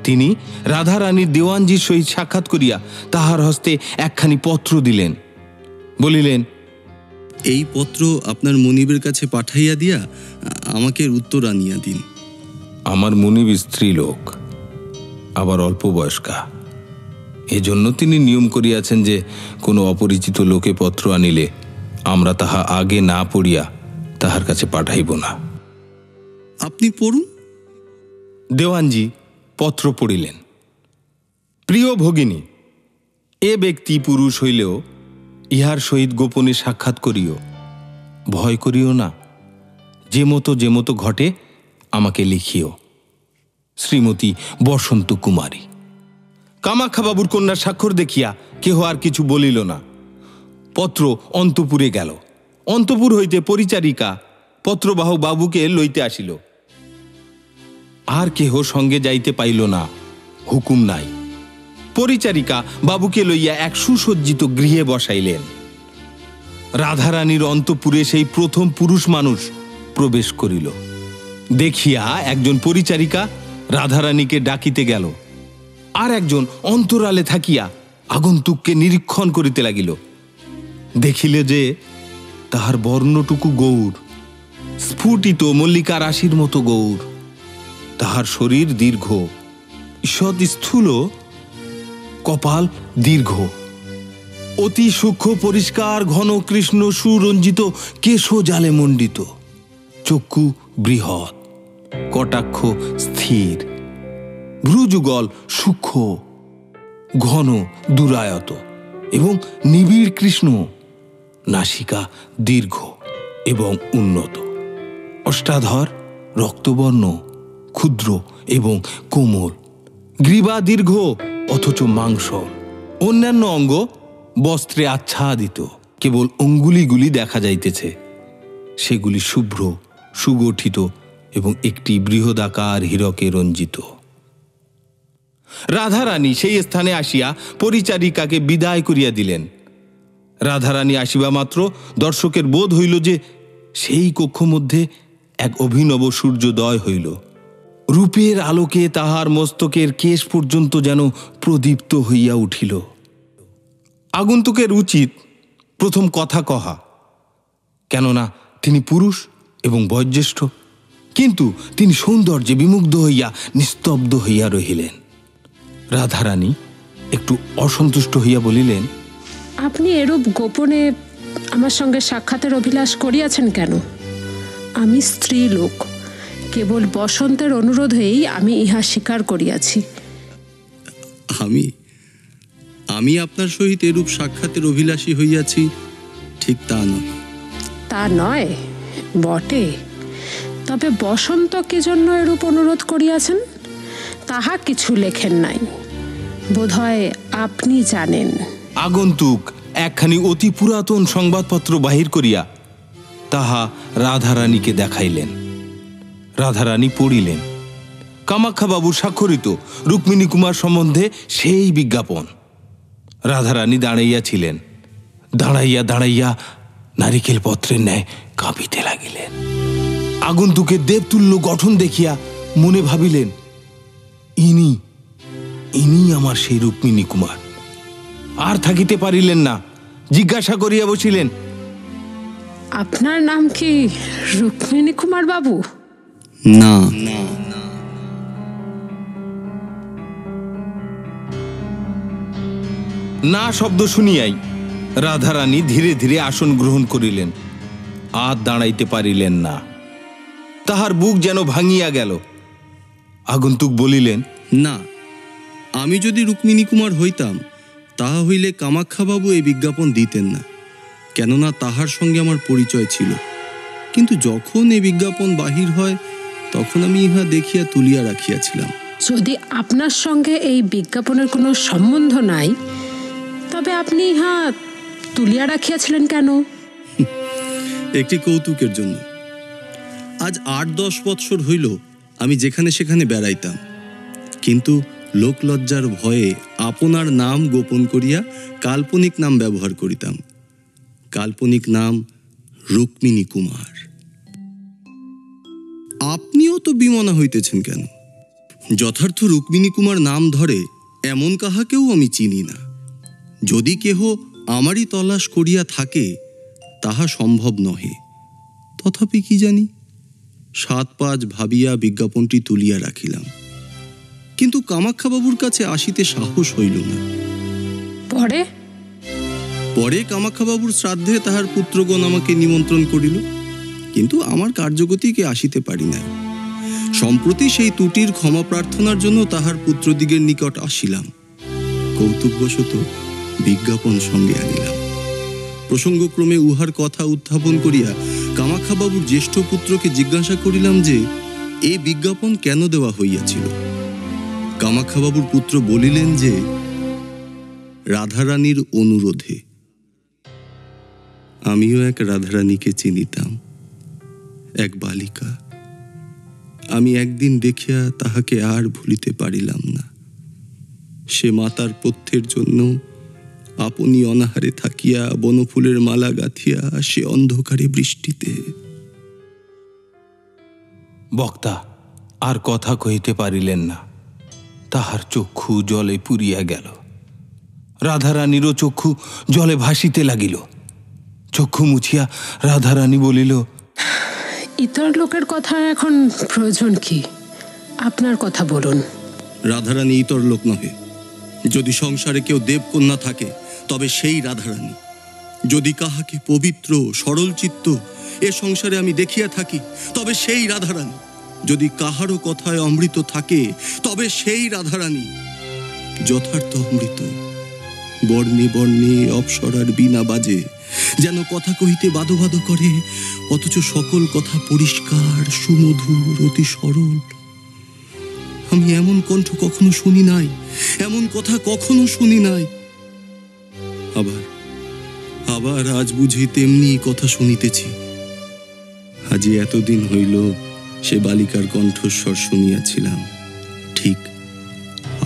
তিনি রাধারানীর দেওয়ানজির সহিত সাক্ষাৎ করিয়া তাহার হস্তে একখানি পত্র দিলেন, বলিলেন, এই পত্র আপনার মনিবের কাছে পাঠাইয়া দিয়া আমাকে উত্তর আনিয়া দিন। আমার মনিব স্ত্রী লোক, আবার অল্প বয়স্কা, এজন্য তিনি নিয়ম করিয়াছেন যে কোনো অপরিচিত লোকে পত্র আনিলে আমরা তাহা আগে না পড়িয়া তাহার কাছে পাঠাইব না। আপনি পড়ুন। দেওয়ানজি পত্র পড়িলেন। প্রিয় ভগিনী, এ ব্যক্তি পুরুষ হইলেও ইহার সহিত গোপনে সাক্ষাৎ করিও, ভয় করিও না। যে মতো ঘটে আমাকে লিখিও। শ্রীমতী বসন্ত কুমারী। কামাখ্যাবাবুর কন্যার স্বাক্ষর দেখিয়া কেহ আর কিছু বলিল না। পত্র অন্তপুরে গেল। অন্তপুর হইতে পরিচারিকা পত্রবাহক বাবুকে লইতে আসিল। আর কেহ সঙ্গে যাইতে পাইল না, হুকুম নাই। পরিচারিকা বাবুকে লইয়া এক সুসজ্জিত গৃহে বসাইলেন। রাধারানীর অন্তপুরে সেই প্রথম পুরুষ মানুষ প্রবেশ করিল। দেখিয়া একজন পরিচারিকা রাধারানীকে ডাকিতে গেল, আর একজন অন্তরালে থাকিয়া আগন্তুককে নিরীক্ষণ করিতে লাগিল। দেখিলে যে তাহার বর্ণটুকু গৌর, স্ফুটিত মল্লিকা রাশির মতো গৌর। তাহার শরীর দীর্ঘ, ঈষৎ স্থূল, কপাল দীর্ঘ, অতি সূক্ষ্ম পরিষ্কার ঘন কৃষ্ণ সুরঞ্জিত কেশ জালে মণ্ডিত, চক্ষু বৃহৎ, কটাক্ষ স্থির, ভ্রুযুগল সূক্ষ্ম, ঘন দুরায়ত এবং নিবিড় কৃষ্ণ, নাসিকা দীর্ঘ এবং উন্নত, অষ্টাধর রক্তবর্ণ, ক্ষুদ্র এবং কোমল, গ্রীবা দীর্ঘ অথচ মাংস, অন্যান্য অঙ্গ বস্ত্রে আচ্ছাদিত, কেবল অঙ্গুলিগুলি দেখা যাইতেছে, সেগুলি শুভ্র সুগঠিত এবং একটি বৃহদাকার হীরকে রঞ্জিত। রাধারানী সেই স্থানে আসিয়া পরিচারিকাকে বিদায় করিয়া দিলেন। রাধারানী আসিবা মাত্র দর্শকের বোধ হইল যে সেই কক্ষ মধ্যে এক অভিনব সূর্যোদয় হইল। রূপের আলোকে তাহার মস্তকের কেশ পর্যন্ত যেন প্রদীপ্ত হইয়া উঠিল। আগন্তুকের উচিত প্রথম কথা কহা, কেননা তিনি পুরুষ এবং বয়োজ্যেষ্ঠ, কিন্তু তিনি সৌন্দর্যে বিমুগ্ধ হইয়া নিস্তব্ধ হইয়া রহিলেন। রাধারানী একটু অসন্তুষ্ট হইয়া বলিলেন, আপনি এরূপ গোপনে আমার সঙ্গে সাক্ষাতের অভিলাষ করিয়াছেন কেন? আমি স্ত্রী লোক, কেবল বসন্তের অনুরোধেই আমি ইহা স্বীকার করিয়াছি। আমি আপনার সহিত এরূপ সাক্ষাতের অভিলাষী হইয়াছি, ঠিক তা নয়। তা নয় বটে, তবে বসন্ত কি জন্য এরূপ অনুরোধ করিয়াছেন? তাহা কিছু লেখেন নাই। বোধহয় আপনি জানেন। আগন্তুক একখানি অতি পুরাতন সংবাদপত্র বাহির করিয়া তাহা রাধারানীকে দেখাইলেন। রাধারানী পড়িলেন, কামাখ্যাবাবুর স্বাক্ষরিত রুক্মিণী কুমার সম্বন্ধে সেই বিজ্ঞাপন। রাধারানী দাঁড়াইয়াছিলেন। দাঁড়াইয়া দাঁড়াইয়া নারিকেল পত্রের ন্যায় কাঁপিতে লাগিলেন। আগন্তুকের দেবতুল্য গঠন দেখিয়া মনে ভাবিলেন, ইনি ইনি আমার সেই রুক্মিণী কুমার। আর থাকিতে পারিলেন না, জিজ্ঞাসা করিয়া বসিলেন, আপনার নাম কি রুক্মিণী কুমার বাবু? না, না শব্দ শুনিয়াই রাধারানী ধীরে ধীরে আসন গ্রহণ করিলেন। আর দাঁড়াইতে পারিলেন না, তাহার বুক যেন ভাঙিয়া গেল। আগন্তুক বলিলেন, না, আমি যদি রুক্মিণী কুমার হইতাম তাহা হইলে কামাখ্যাবাবু এই বিজ্ঞাপন দিতেন না, কেননা তাহার সঙ্গে আমার পরিচয় ছিল। কিন্তু যখন এই বিজ্ঞাপন বাহির হয় তখন আমি ইহা দেখিয়া তুলিয়া রাখিয়াছিলাম। যদি আপনার সঙ্গে এই বিজ্ঞাপনের কোনো সম্বন্ধ নাই, তবে আপনি ইহা তুলিয়া রাখিয়াছিলেন কেন? একটি কৌতুকের জন্য। আজ 8-10 বৎসর হইল আমি যেখানে সেখানে বেড়াইতাম, কিন্তু লোকলজ্জার ভয়ে আপনার নাম গোপন করিয়া কাল্পনিক নাম ব্যবহার করিতাম। কাল্পনিক নাম রুক্মিণী কুমার। আপনিও তো বিমনা হইতেছেন কেন? যথার্থ রুক্মিণী কুমার নাম ধরে এমন কাহাকেও আমি চিনি না। যদি কেহ আমারই তলাশ করিয়া থাকে তাহা সম্ভব নহে। তথাপি কি জানি, 7-5 ভাবিয়া বিজ্ঞাপনটি তুলিয়া রাখিলাম, কিন্তু কামাখ্যাবাবুর কাছে আসিতে সাহস হইল না। পরে কামাখ্যাবাবুর শ্রাদ্ধে তাহার পুত্রগণ আমাকে নিমন্ত্রণ করিল, কিন্তু আমার কার্যগতিকে আসিতে পারি নাই। সম্প্রতি সেই ত্রুটির ক্ষমা প্রার্থনার জন্য তাহার পুত্রদিগের নিকট আসিলাম। কৌতুকবশত বিজ্ঞাপন সঙ্গে আনিলাম। প্রসঙ্গক্রমে উহার কথা উত্থাপন করিয়া কামাখ্যাবাবুর জ্যেষ্ঠ পুত্রকে জিজ্ঞাসা করিলাম যে এই বিজ্ঞাপন কেন দেওয়া হইয়াছিল। কামাখ্যাবাবুর পুত্র বলিলেন যে রাধারানীর অনুরোধে। আমিও এক রাধারানীকে চিনিতাম, এক বালিকা। আমি একদিন দেখিয়া তাহাকে আর ভুলিতে পারিলাম না। সে মাতার পথ্যের জন্য আপনি অনাহারে থাকিয়া বনফুলের মালা গাঁথিয়া সে অন্ধকারে বৃষ্টিতে। বক্তা আর কথা কহিতে পারিলেন না। তাহার চক্ষু জলে পুরিয়া গেল। রাধারানীরও চক্ষু জলে ভাসিতে লাগিল। চক্ষু মুছিয়া রাধারানী বলিল, ইতর লোকের কথা এখন প্রয়োজন কি? আপনার কথা বলুন। রাধারানী ইতর লোক নহে। যদি সংসারে কেউ দেবকন্যা থাকে তবে সেই রাধারানী। যদি কাহাকে পবিত্র সরল চিত্ত এ সংসারে আমি দেখিয়া থাকি তবে সেই রাধারানী। যদি কাহারও কথায় অমৃত থাকে তবে সেই রাধারানী। যথার্থ অমৃত। বর্ণে বর্ণে অপ্সরার বীণা বাজে, যেন কথা কহিতে বাদো বাদো করে, অথচ সকল কথা পরিষ্কার সুমধুর অতি সরল। আমি এমন কণ্ঠ কখনো শুনি নাই, এমন কথা কখনো শুনি নাই। আবার আবার আজ বুঝি তেমনি কথা শুনিতেছি। আজ এতদিন হইল সে বালিকার কণ্ঠস্বর শুনিয়াছিলাম, ঠিক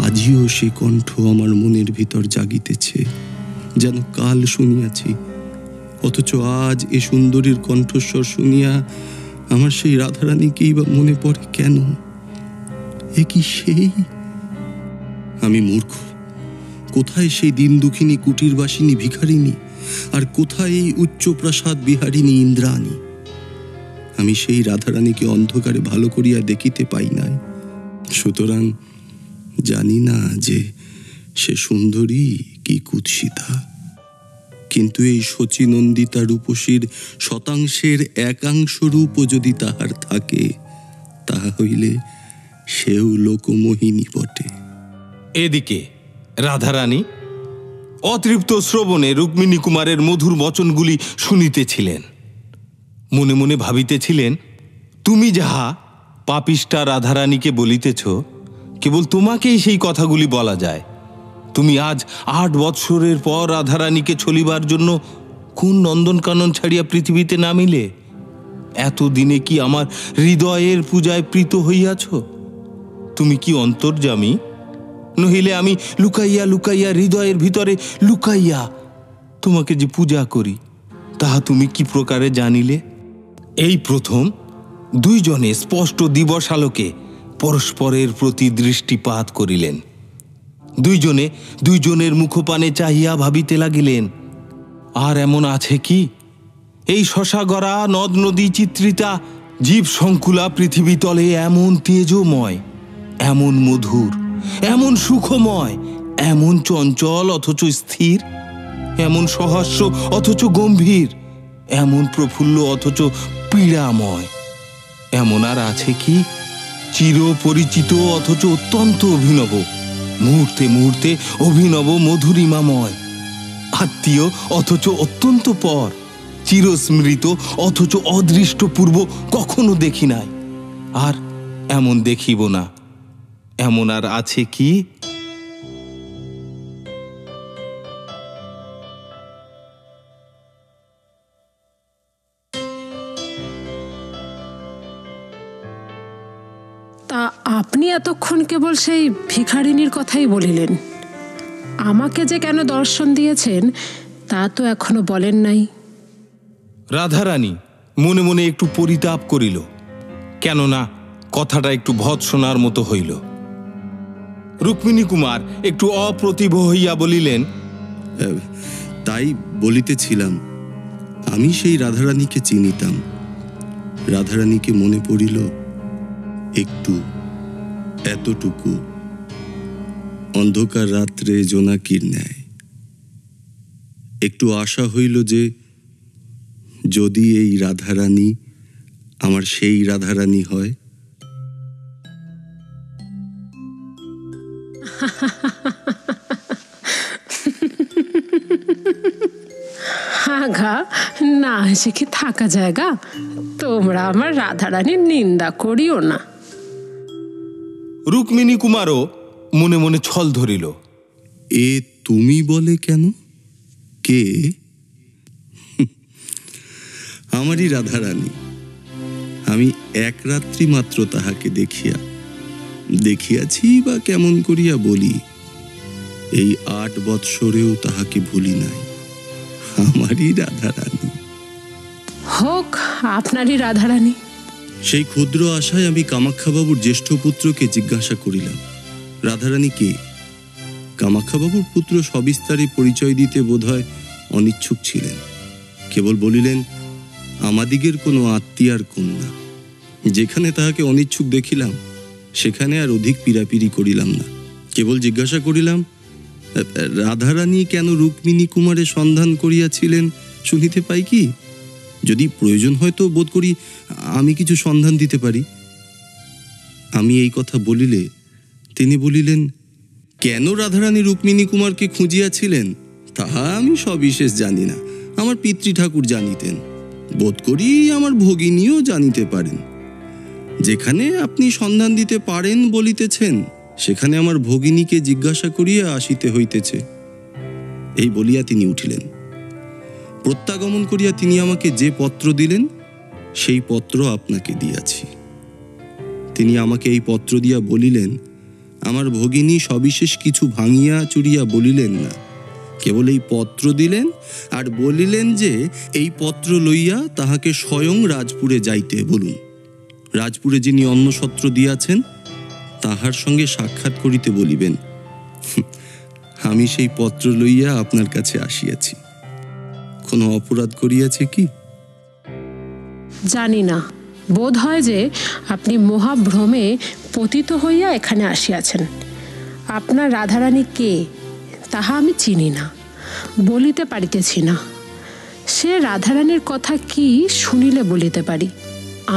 আজিও সে কণ্ঠ আমার মনের ভিতর জাগিতেছে, যেন কাল শুনিয়াছি। অথচ আজ এ সুন্দরীর কণ্ঠস্বর শুনিয়া আমার সেই রাধারানীকেই বা মনে পড়ে কেন? এ কি সেই? আমি মূর্খ। কোথায় সেই দিন দুঃখিনী কুটিরবাসিনী ভিখারিনী, আর কোথায় এই উচ্চ প্রাসাদ বিহারিণী ইন্দ্রাণী? আমি সেই রাধারানীকে অন্ধকারে ভালো করিয়া দেখিতে পাই নাই। সুতরাং জানি না যে সে সুন্দরী কি কুৎসিতা। কিন্তু এই শচীনন্দিতা রূপসীর শতাংশের একাংশ রূপও যদি তাহার থাকে, তাহা হইলে সেও লোকমোহিনী বটে। এদিকে রাধারানী অতৃপ্ত শ্রবণে রুক্মিণী কুমারের মধুর বচনগুলি শুনিতেছিলেন। মনে মনে ভাবিতেছিলেন, তুমি যাহা পাপিষ্ঠা রাধারানীকে বলিতেছ কেবল তোমাকেই সেই কথাগুলি বলা যায়। তুমি আজ 8 বৎসরের পর রাধারানীকে ছলিবার জন্য কোন নন্দনকানন ছাড়িয়া পৃথিবীতে নামিলে? এতদিনে কি আমার হৃদয়ের পূজায় প্রীত হইয়াছ? তুমি কি অন্তর্যামী? নহিলে আমি লুকাইয়া লুকাইয়া হৃদয়ের ভিতরে লুকাইয়া তোমাকে যে পূজা করি, তাহা তুমি কি প্রকারে জানিলে? এই প্রথম দুইজনে স্পষ্ট দিবস আলোকে পরস্পরের প্রতি দৃষ্টিপাত করিলেন। দুইজনে দুইজনের মুখপানে চাহিয়া ভাবিতে লাগিলেন, আর এমন আছে কি এই শশাগড়া নদ নদী চিত্রিতা জীব সংকুলা পৃথিবী তলে এমন তেজময়, এমন মধুর, এমন সুখময়, এমন চঞ্চল অথচ স্থির, এমন সহাস্য অথচ গম্ভীর, এমন প্রফুল্ল অথচ পীড়াময়? এমন আর আছে কি চির পরিচিত অথচ অত্যন্ত অভিনব, মুহূর্তে মুহূর্তে অভিনব মধুরিমাময়, আত্মীয় অথচ অত্যন্ত পর, চিরস্মৃত অথচ অদৃষ্টপূর্ব কখনো দেখি নাই, আর এমন দেখিব না? এমন আর আছে কি? তা আপনি এতক্ষণ কেবল সেই ভিখারিনীর কথাই বলিলেন। আমাকে যে কেন দর্শন দিয়েছেন তা তো এখনো বলেন নাই। রাধারানী মনে মনে একটু পরিতাপ করিল, কেননা কথাটা একটু ভৎসনার মতো হইল। রুক্মিণী কুমার একটু অপ্রতিভ হইয়া বলিলেন, তাই বলিতেছিলাম, আমি সেই রাধারানীকে চিনিতাম। রাধারানীকে মনে পড়িল একটু, এতটুকু, অন্ধকার রাত্রে জোনাকির ন্যায়। একটু আশা হইল যে যদি এই রাধারানী আমার সেই রাধারানী হয়। আগা না এসে কি থাকা জায়গা? তোমরা আমার রাধারানীর নিন্দা করিও না। রুক্মিণী কুমারও মনে মনে ছল ধরিল। এ তুমি বলে কেন? কে? আমারই রাধারানী। আমি এক রাত্রি মাত্র তাহাকে দেখিয়াছি বা কেমন করিয়া বলি, এই 8 বৎসরেও তাহাকে ভুলি নাই। আমারই রাধারানী। হোক আপনারই রাধারানী। সেই ক্ষুদ্র আশায় আমি কামাখ্যাবাবুর জ্যেষ্ঠ পুত্রকে জিজ্ঞাসা করিলাম, রাধারানী কে? কামাখ্যাবাবুর পুত্র সবিস্তারে পরিচয় দিতে বোধহয় অনিচ্ছুক ছিলেন। কেবল বলিলেন, আমাদিগের কোনো আত্মীয়ার কন্যা। যেখানে তাহাকে অনিচ্ছুক দেখিলাম সেখানে আর অধিক পীড়াপিড়ি করিলাম না। কেবল জিজ্ঞাসা করিলাম, রাধারানী কেন রুক্মিণী কুমারের সন্ধান করিয়াছিলেন শুনিতে পাই কি? যদি প্রয়োজন হয় তো বোধ করি আমি কিছু সন্ধান দিতে পারি। আমি এই কথা বলিলে তিনি বলিলেন, কেন রাধারানী রুক্মিণী কুমারকে খুঁজিয়াছিলেন তাহা আমি সবিশেষ জানি না। আমার পিতৃ ঠাকুর জানিতেন, বোধ করি আমার ভগিনীও জানিতে পারেন। যেখানে আপনি সন্ধান দিতে পারেন বলিতেছেন সেখানে আমার ভগিনীকে জিজ্ঞাসা করিয়া আসিতে হইতেছে। এই বলিয়া তিনি উঠিলেন। প্রত্যাগমন করিয়া তিনি আমাকে যে পত্র দিলেন সেই পত্র আপনাকে দিয়াছি। তিনি আমাকে এই পত্র দিয়া বলিলেন, আমার ভগিনী সবিশেষ কিছু ভাঙিয়া চুরিয়া বলিলেন না, কেবল এই পত্র দিলেন আর বলিলেন যে এই পত্র লইয়া তাহাকে স্বয়ং রাজপুরে যাইতে বলুন। রাজপুরে যিনি অন্নসত্র দিয়াছেন তাহার সঙ্গে সাক্ষাৎ করিতে বলিবেন। আমি সেই পত্র লইয়া আপনার কাছে আসিয়াছি। কোনো অপরাধ করিয়াছে কি? জানি না, বোধ হয় যে আপনি মহাভ্রমে পতিত হইয়া এখানে আসিয়াছেন। আপনার রাধারানী কে তাহা আমি চিনি না, বলিতে পারিতেছি না। সে রাধারানীর কথা কি শুনিলে বলিতে পারি,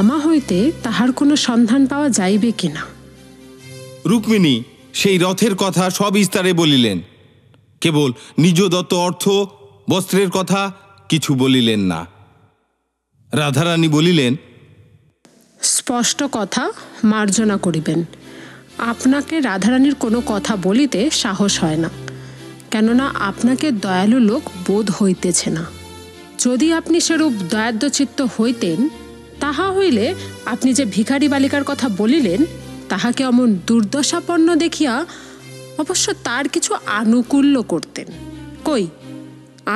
আমা হইতে তাহার কোনো সন্ধান পাওয়া যাইবে কিনা। রুক্মিণী সেই রথের কথা সবিস্তারে বলিলেন, কেবল নিজ দত্ত অর্থ বস্ত্রের কথা কিছু বলিলেন না। রাধারানী বলিলেন, স্পষ্ট কথা মার্জনা করিবেন। আপনাকে রাধারানীর কোনো কথা বলিতে সাহস হয় না, কেননা আপনাকে দয়ালু লোক বোধ হইতেছে না। যদি আপনি সেরূপ দয়াদ্রচিত্ত হইতেন, তাহা হইলে আপনি যে ভিখারি বালিকার কথা বলিলেন, তাহাকে অমন দুর্দশাপন্ন দেখিয়া অবশ্য তার কিছু আনুকূল্য করতেন। কই,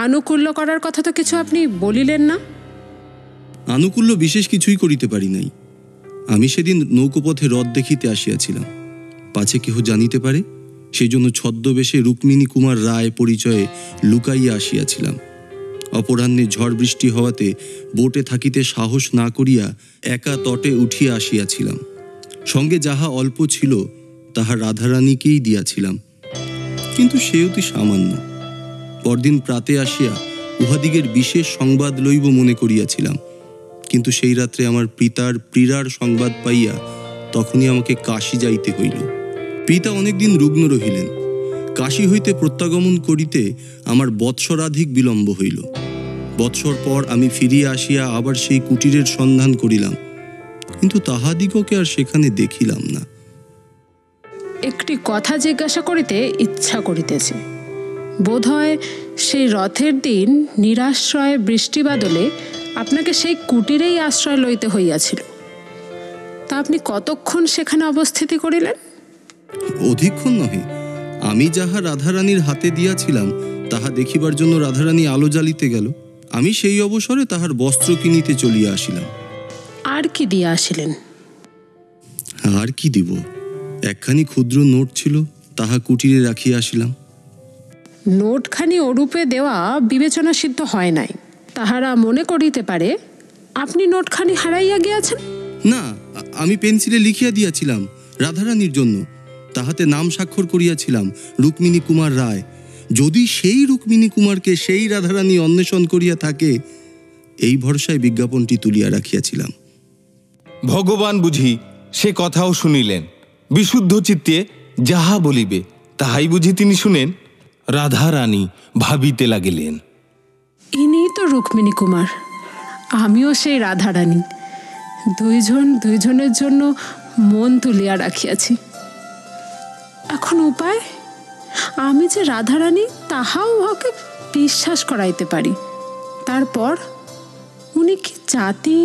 আনুকূল্য করার কথা তো কিছু আপনি বলিলেন না। আনুকূল্য বিশেষ কিছুই করিতে পারি নাই। আমি সেদিন নৌকোপথে হ্রদ দেখিতে আসিয়াছিলাম, পাছে কেহ জানিতে পারে, সেই জন্য ছদ্মবেশে রুক্মিণী কুমার রায় পরিচয়ে লুকাইয়া আসিয়াছিলাম। অপরাহ্নে ঝড় বৃষ্টি হওয়াতে বোটে থাকিতে সাহস না করিয়া একা তটে উঠিয়া আসিয়াছিলাম। সঙ্গে যাহা অল্প ছিল তাহা রাধারানীকেই দিয়াছিলাম, কিন্তু সে অতি সামান্য। পরদিন প্রাতে আসিয়া উহাদিগের বিশেষ সংবাদ লইব মনে করিয়াছিলাম, কিন্তু সেই রাত্রে আমার পিতার পীড়ার সংবাদ পাইয়া তখনই আমাকে কাশী যাইতে হইল। পিতা অনেকদিন রুগ্ন রহিলেন। কাশী হইতে প্রত্যাগমন করিতে আমার বৎসরাধিক বিলম্ব হইল। বৎসর পর আমি ফিরিয়া আসিয়া আবার সেই কুটিরের সন্ধান করিলাম, কিন্তু তাহাদিগকে আর সেখানে দেখিলাম না। একটি কথা জিজ্ঞাসা করিতে ইচ্ছা করিতেছে। বোধ হয় সেই রথের দিন নিরাশ্রয় বৃষ্টি বাদলে আপনাকে সেই কুটিরেই আশ্রয় লইতে হইয়াছিল। তা আপনি কতক্ষণ সেখানে অবস্থিতি করিলেন? অধিকক্ষণ নহে। আমি যাহা রাধারানীর হাতে দিয়াছিলাম তাহা দেখিবার জন্য রাধারানী আলো জ্বালিতে গেল। আমি সেই অবসরে তাহার বস্ত্র কিনিতে চলিয়া আসিলাম। আর কি দিয়া আসিলেন? আর কি দিব, একখানি ক্ষুদ্র নোট ছিল, তাহা কুটিরে রাখিয়া আসিলাম। নোটখানি ওরূপে দেওয়া বিবেচনা সিদ্ধ হয় নাই। তাহারা মনে করিতে পারে আপনি নোটখানি হারাইয়া গিয়াছেন। না, আমি পেন্সিলে লিখিয়া দিয়াছিলাম রাধারানীর জন্য, তাহাতে নাম স্বাক্ষর করিয়াছিলাম রুক্মিণী কুমার রায়। যদি সেই রুক্মিণী কুমারকে সেই রাধারানী অন্বেষণ করিয়া থাকে, এই ভরসায় বিজ্ঞাপনটি তুলিয়া রাখিয়াছিলাম। ভগবান বুঝি সে কথাও শুনিলেন। বিশুদ্ধ চিত্তে যাহা বলিবে তাহাই বুঝি তিনি শুনেন। রাধারানী ভাবিতে লাগিলেন, ইনি তো রুক্মিণী কুমার, আমিও সেই রাধারানী। দুইজনের জন্য মন তুলিয়া রাখিয়াছি। এখন উপায়? আমি যে রাধারানী তাহাও উহাকে বিশ্বাস করাইতে পারি। তারপর উনি কি জাতি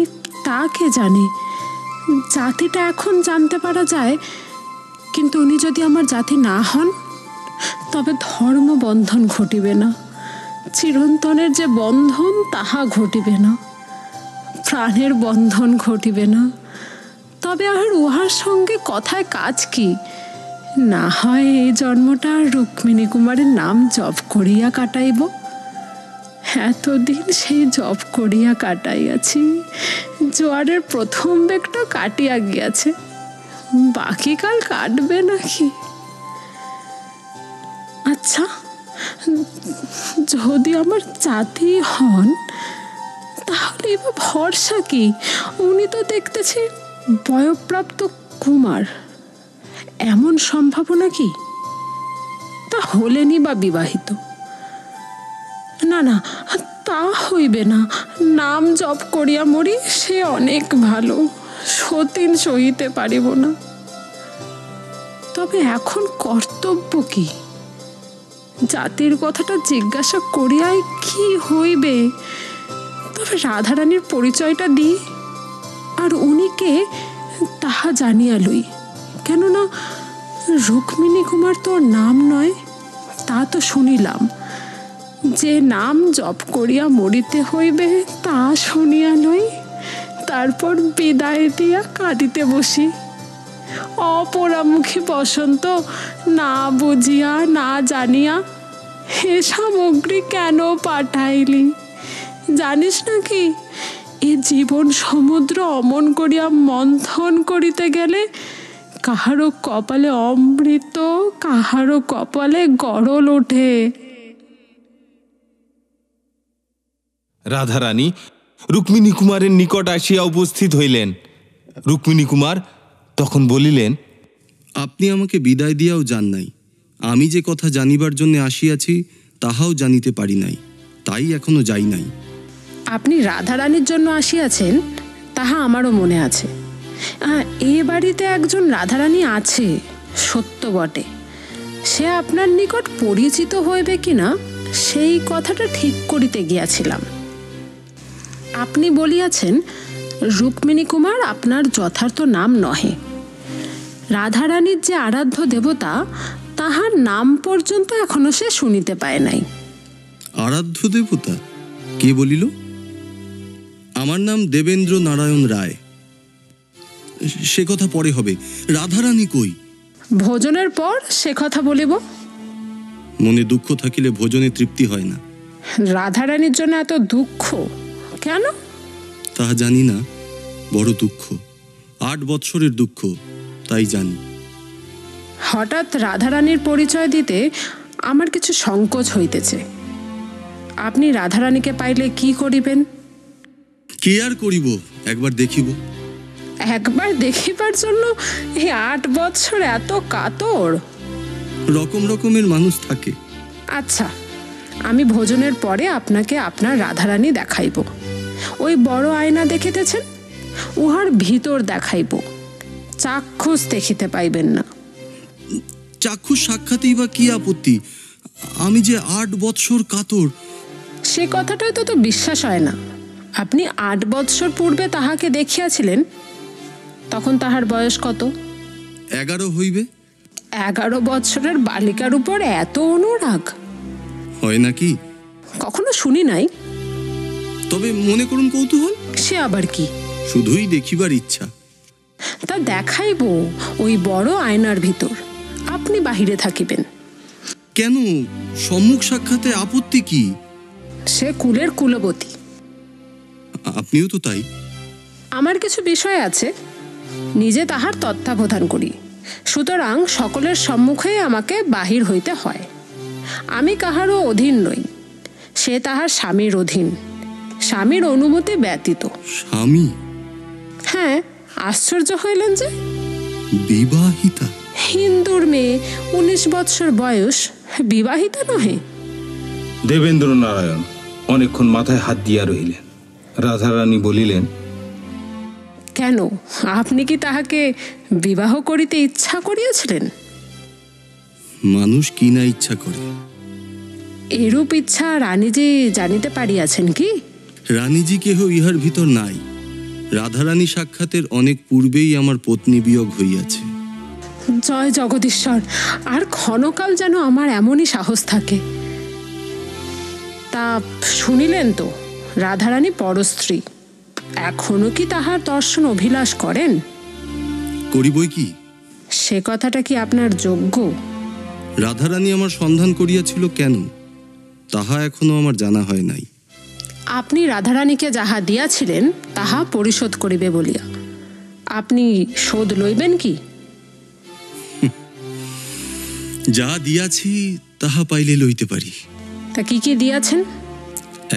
তা কে জানে। জাতিটা এখন জানতে পারা যায়, কিন্তু উনি যদি আমার জাতি না হন, তবে ধর্ম বন্ধন ঘটিবে না, চিরন্তনের যে বন্ধন তাহা ঘটিবে না, প্রাণের বন্ধন ঘটিবে না। তবে আর উহার সঙ্গে কথায় কাজ কি? না হয় এই জন্মটা রুক্মিণী কুমারের নাম জপ করিয়া কাটাইব। এতদিন সেই জপ করিয়া কাটাইয়াছি, জোয়ারের প্রথম বেগটা কাটিয়া গিয়াছে, বাকি কাল কাটবে নাকি? আচ্ছা, যদি আমার জাতি হন, তাহলে এবার ভরসা কি? উনি তো দেখতেছি বয়ঃপ্রাপ্ত কুমার। এমন সম্ভাবনা কি? তা হলেনি বা বিবাহিত? না না, তা হইবে না। নাম জপ করিয়া মরি, সে অনেক ভালো। সতীন সহিতে পারিব না। তবে এখন কর্তব্য কি? জাতির কথাটা জিজ্ঞাসা করিয়াই কি হইবে? তবে রাধারানীর পরিচয়টা দিই, আর উনিকে তাহা জানিয়া লই। কেননা রুক্মিণী কুমার তো নাম নয়, তা তো শুনিলাম। যে নাম জপ করিয়া মরিতে হইবে তা শুনিয়া লই, তারপর বিদায় দিয়া কাঁদিতে বসি। অপরামুখী বসন্ত, না বুঝিয়া না জানিয়া হে সামগ্রী কেন পাঠাইলি? জানিস নাকি, এ জীবন সমুদ্র অমন করিয়া মন্থন করিতে গেলে কাহারও কপালে অমৃত, কাহারও কপালে গরল ওঠে। রাধারানী রুক্মিণী কুমারের নিকট আসিয়া উপস্থিত হইলেন। রুক্মিণী কুমার তখন বলিলেন, আপনি আমাকে বিদায় দিয়াও যান নাই। আমি যে কথা জানিবার জন্য আসিয়াছি তাহাও জানিতে পারি নাই, তাই এখনো যাই নাই। আপনি রাধারানীর জন্য আসিয়াছেন তাহা আমারও মনে আছে। এ বাড়িতে একজন রাধারানী আছে, সত্য বটে, সে আপনার নিকট পরিচিত হইবে কিনা সেই কথাটা ঠিক করিতে গিয়াছিলাম। আপনি বলিয়াছেন রুক্মিণী কুমার আপনার যথার্থ নাম নহে। রাধারানীর যে আরাধ্য দেবতা তাহার নাম পর্যন্ত এখনো সে শুনিতে পায় নাই। আরাধ্য দেবতা কে বলিল? আমার নাম দেবেন্দ্র নারায়ণ রায়। সে কথা পরে হবে। রাধারানী কই? ভোজনের পর সে কথা বলিব। মনে দুঃখ থাকিলে ভোজনে তৃপ্তি হয় না। রাধারানীর জন্য এত দুঃখ কেন? তাহা জানি না, বড় দুঃখ, 8 বৎসরের দুঃখ, তাই জানি। হঠাৎ রাধারানীর পরিচয় দিতে আমার কিছু সংকোচ হইতেছে। আপনি রাধারানীকে পাইলে কি করিবেন? কি আর করিব, একবার দেখিব। একবার দেখিবার জন্য এই 8 বৎসর এত কাতর? রকম রকমের মানুষ থাকে। আচ্ছা, আমি ভোজনের পরে আপনাকে আপনার রাধারানী দেখাইব। ওই বড় আয়না দেখিতেছেন, উহার ভিতর দেখাইব। চাক্ষুষ দেখিতে পাইবেন না। চাক্ষুষ সাক্ষাতেই বা কি আপত্তি? আমি যে 8 বৎসর কাতর। সে কথাটাই তো বিশ্বাস হয় না। আপনি 8 বৎসর পূর্বে তাহাকে দেখিয়াছিলেন, তখন তাহার বয়স কত? 11 হইবে। 11 বৎসরের বালিকার উপর এত অনুরাগ হয় নাকি? কখনো শুনি নাই। তবে মনে করুন কৌতূহল। সে আবার কি? শুধুই দেখিবার ইচ্ছা। তা দেখাইব ওই বড় আয়নার ভিতর। আপনি বাহিরে থাকিবেন। কেন? সম্মুখ সাক্ষাতে আপত্তি কি? সে কুলের কুলবতী। আপনিও তো তাই। আমার কিছু বিষয় আছে, নিজে তাহার তত্ত্বাবধান করি, সুতরাং সকলের সম্মুখে আমাকে বাহির হইতে হয়। আমি কাহারও অধীন নই, সে তাহার স্বামীর অধীন, স্বামীর অনুমতি ব্যতীত। স্বামী? হ্যাঁ, আশ্চর্য হইলেন যে? বিবাহিতা? হিন্দুর মেয়ে, 19 বৎসর বয়স, বিবাহিতা নহে? দেবেন্দ্র নারায়ণ অনেকক্ষণ মাথায় হাত দিয়া রহিলেন। রাধারানী বলিলেন, কেন, আপনি কি তাহাকে বিবাহ করিতে ইচ্ছা করিয়াছিলেন? মানুষ কি না ইচ্ছা করে। এরূপ ইচ্ছা রানীজি জানিতে পারিয়াছেন কি? রানীজি কেহ ইহার ভিতর নাই। রাধারানী সাক্ষাতের অনেক পূর্বেই আমার পত্নী বিয়োগ হইয়াছে। জয় জগদীশ্বর, আর ক্ষণকাল যেন আমার এমনই সাহস থাকে। তা শুনিলেন তো, রাধারানী পরস্ত্রী। এখনো কি তাহার দর্শন অভিলাষ করেন? করিবই কি? সে কথাটা কি আপনার যোগ্য? রাধারানী আমার সন্ধান করিয়াছিল কেন, তাহা এখনো আমার জানা হয় নাই। আপনি রাধারানীকে যাহা দিয়াছিলেন তাহা পরিশোধ করিবে বলিয়া। আপনি শোধ লইবেন কি? যা দিয়াছি তাহা পাইলে লইতে পারি। তা কি কি দিয়াছেন?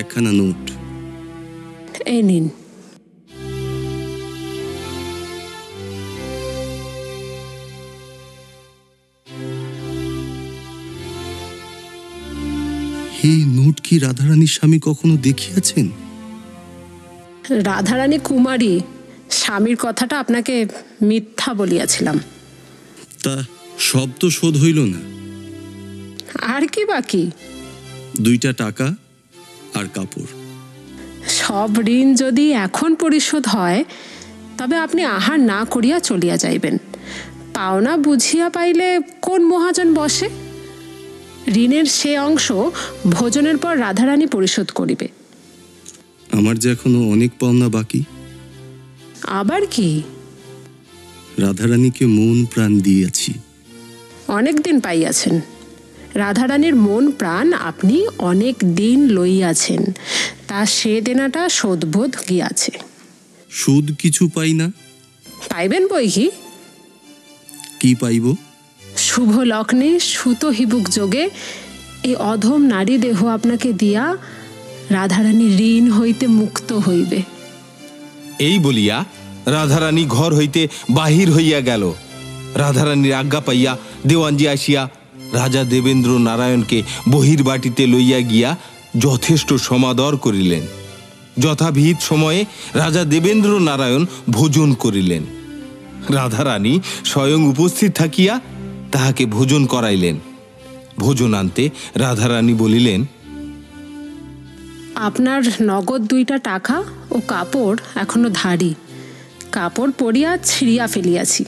একখানা নোট। এই নিন। এই নোট কি রাধারানীর স্বামী কখনো দেখিয়াছেন? রাধারানী কুমারী, স্বামীর কথাটা আপনাকে মিথ্যা বলিয়াছিলাম। তা সব তো শোধ হইল না। আর কি বাকি? 2টা টাকা আর কাপড়। সব ঋণ যদি এখন পরিশোধ হয়, তবে আপনি আহার না করিয়া চলিয়া যাইবেন। পাওনা বুঝিয়া পাইলে কোন মহাজন বসে? ঋণের সে অংশ ভোজনের পর রাধারানী পরিশোধ করিবে। আমার যে এখনো অনেক পাওনা বাকি। আবার কি? রাধারানীকে মন প্রাণ দিয়েছি। অনেক দিন পাইয়াছেন। রাধারানীর মন প্রাণ আপনি অনেক দিন লইয়াছেন, তা সে দেনাটা শোধবোধ গিয়াছে। সুদ কিছু পাই না। পাইবেন বই কি? কি পাইব? শুভ লগ্নে সুত হিবুক যোগে এই অধম নারী দেহ আপনাকে দিয়া রাধারানী ঋণ হইতে মুক্ত হইবে। এই বলিয়া রাধারানী ঘর হইতে বাহির হইয়া গেল। রাধারানীর আজ্ঞা পাইয়া দেওয়ানজি আসিয়া রাজা দেবেন্দ্র নারায়ণকে বহির্বাটিতে লইয়া গিয়া যথেষ্ট সমাদর করিলেন। যথাবিহিত সময়ে রাজা দেবেন্দ্র নারায়ণ ভোজন করিলেন। রাধারানী স্বয়ং উপস্থিত থাকিয়া তাহাকে ভোজন করাইলেন। ভোজন আনতে রাধারানী বলিলেন, আপনার নগদ 2টা টাকা ও কাপড় এখনো ধারি। কাপড় পরিয়া ছিঁড়িয়া ফেলিয়াছি,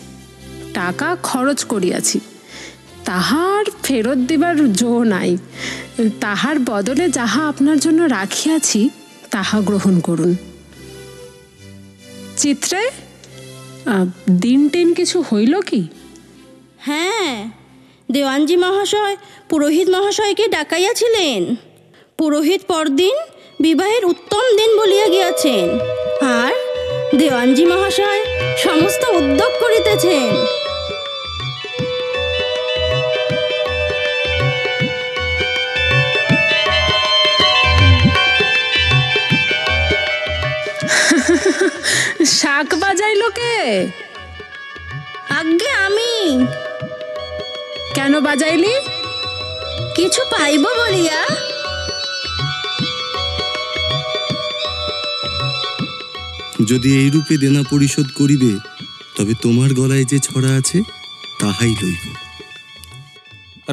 টাকা খরচ করিয়াছি, তাহার ফেরত দিবার জো নাই। তাহার বদলে যাহা আপনার জন্য রাখিয়াছি তাহা গ্রহণ করুন। চিত্রে দিন টিন কিছু হইল কি? হ্যাঁ, দেওয়ানজি মহাশয় পুরোহিত মহাশয়কে ডাকাইয়াছিলেন। পুরোহিত পরদিন বিবাহের উত্তম দিন বলিয়া গিয়াছেন, আর দেওয়ানজি মহাশয় সমস্ত উদ্যোগ করিতেছেন। শাক বাজাইল কে? আজ্ঞে আমি। কেন বাজাইলি? কিছু পাইব বলিয়া। যদি এই রূপে দেনা পরিশোধ করিবে, তবে তোমার গলায় যে ছড়া আছে তাহাই লইব।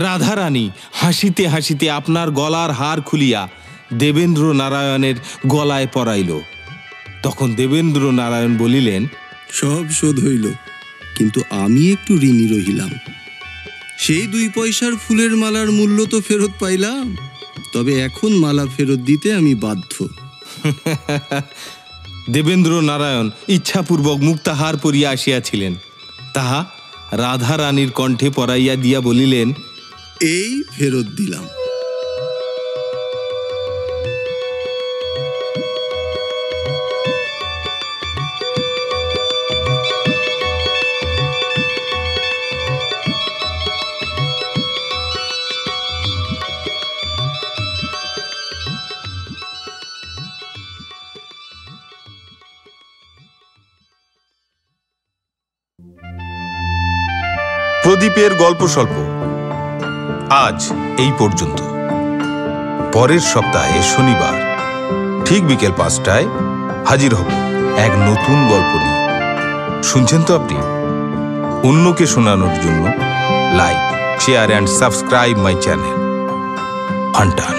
রাধারানী হাসিতে হাসিতে আপনার গলার হার খুলিয়া দেবেন্দ্র নারায়ণের গলায় পরাইল। তখন দেবেন্দ্র নারায়ণ বলিলেন, সব শোধ হইল, কিন্তু আমি একটু ঋণী রহিলাম। সেই 2 পয়সার ফুলের মালার মূল্য তো ফেরত পাইলাম, তবে এখন মালা ফেরত দিতে আমি বাধ্য। দেবেন্দ্র নারায়ণ ইচ্ছাপূর্বক মুক্তাহার পরিয়া আসিয়াছিলেন, তাহা রাধারানীর কণ্ঠে পরাইয়া দিয়া বলিলেন, এই ফেরত দিলাম। প্রদীপের গল্প স্বল্প আজ এই পর্যন্ত। পরের সপ্তাহে শনিবার ঠিক বিকেল 5টায় হাজির হব এক নতুন গল্প নিয়ে। শুনছেন তো আপনি? অন্যকে শোনানোর জন্য like, share and subscribe my channel ফান্টান।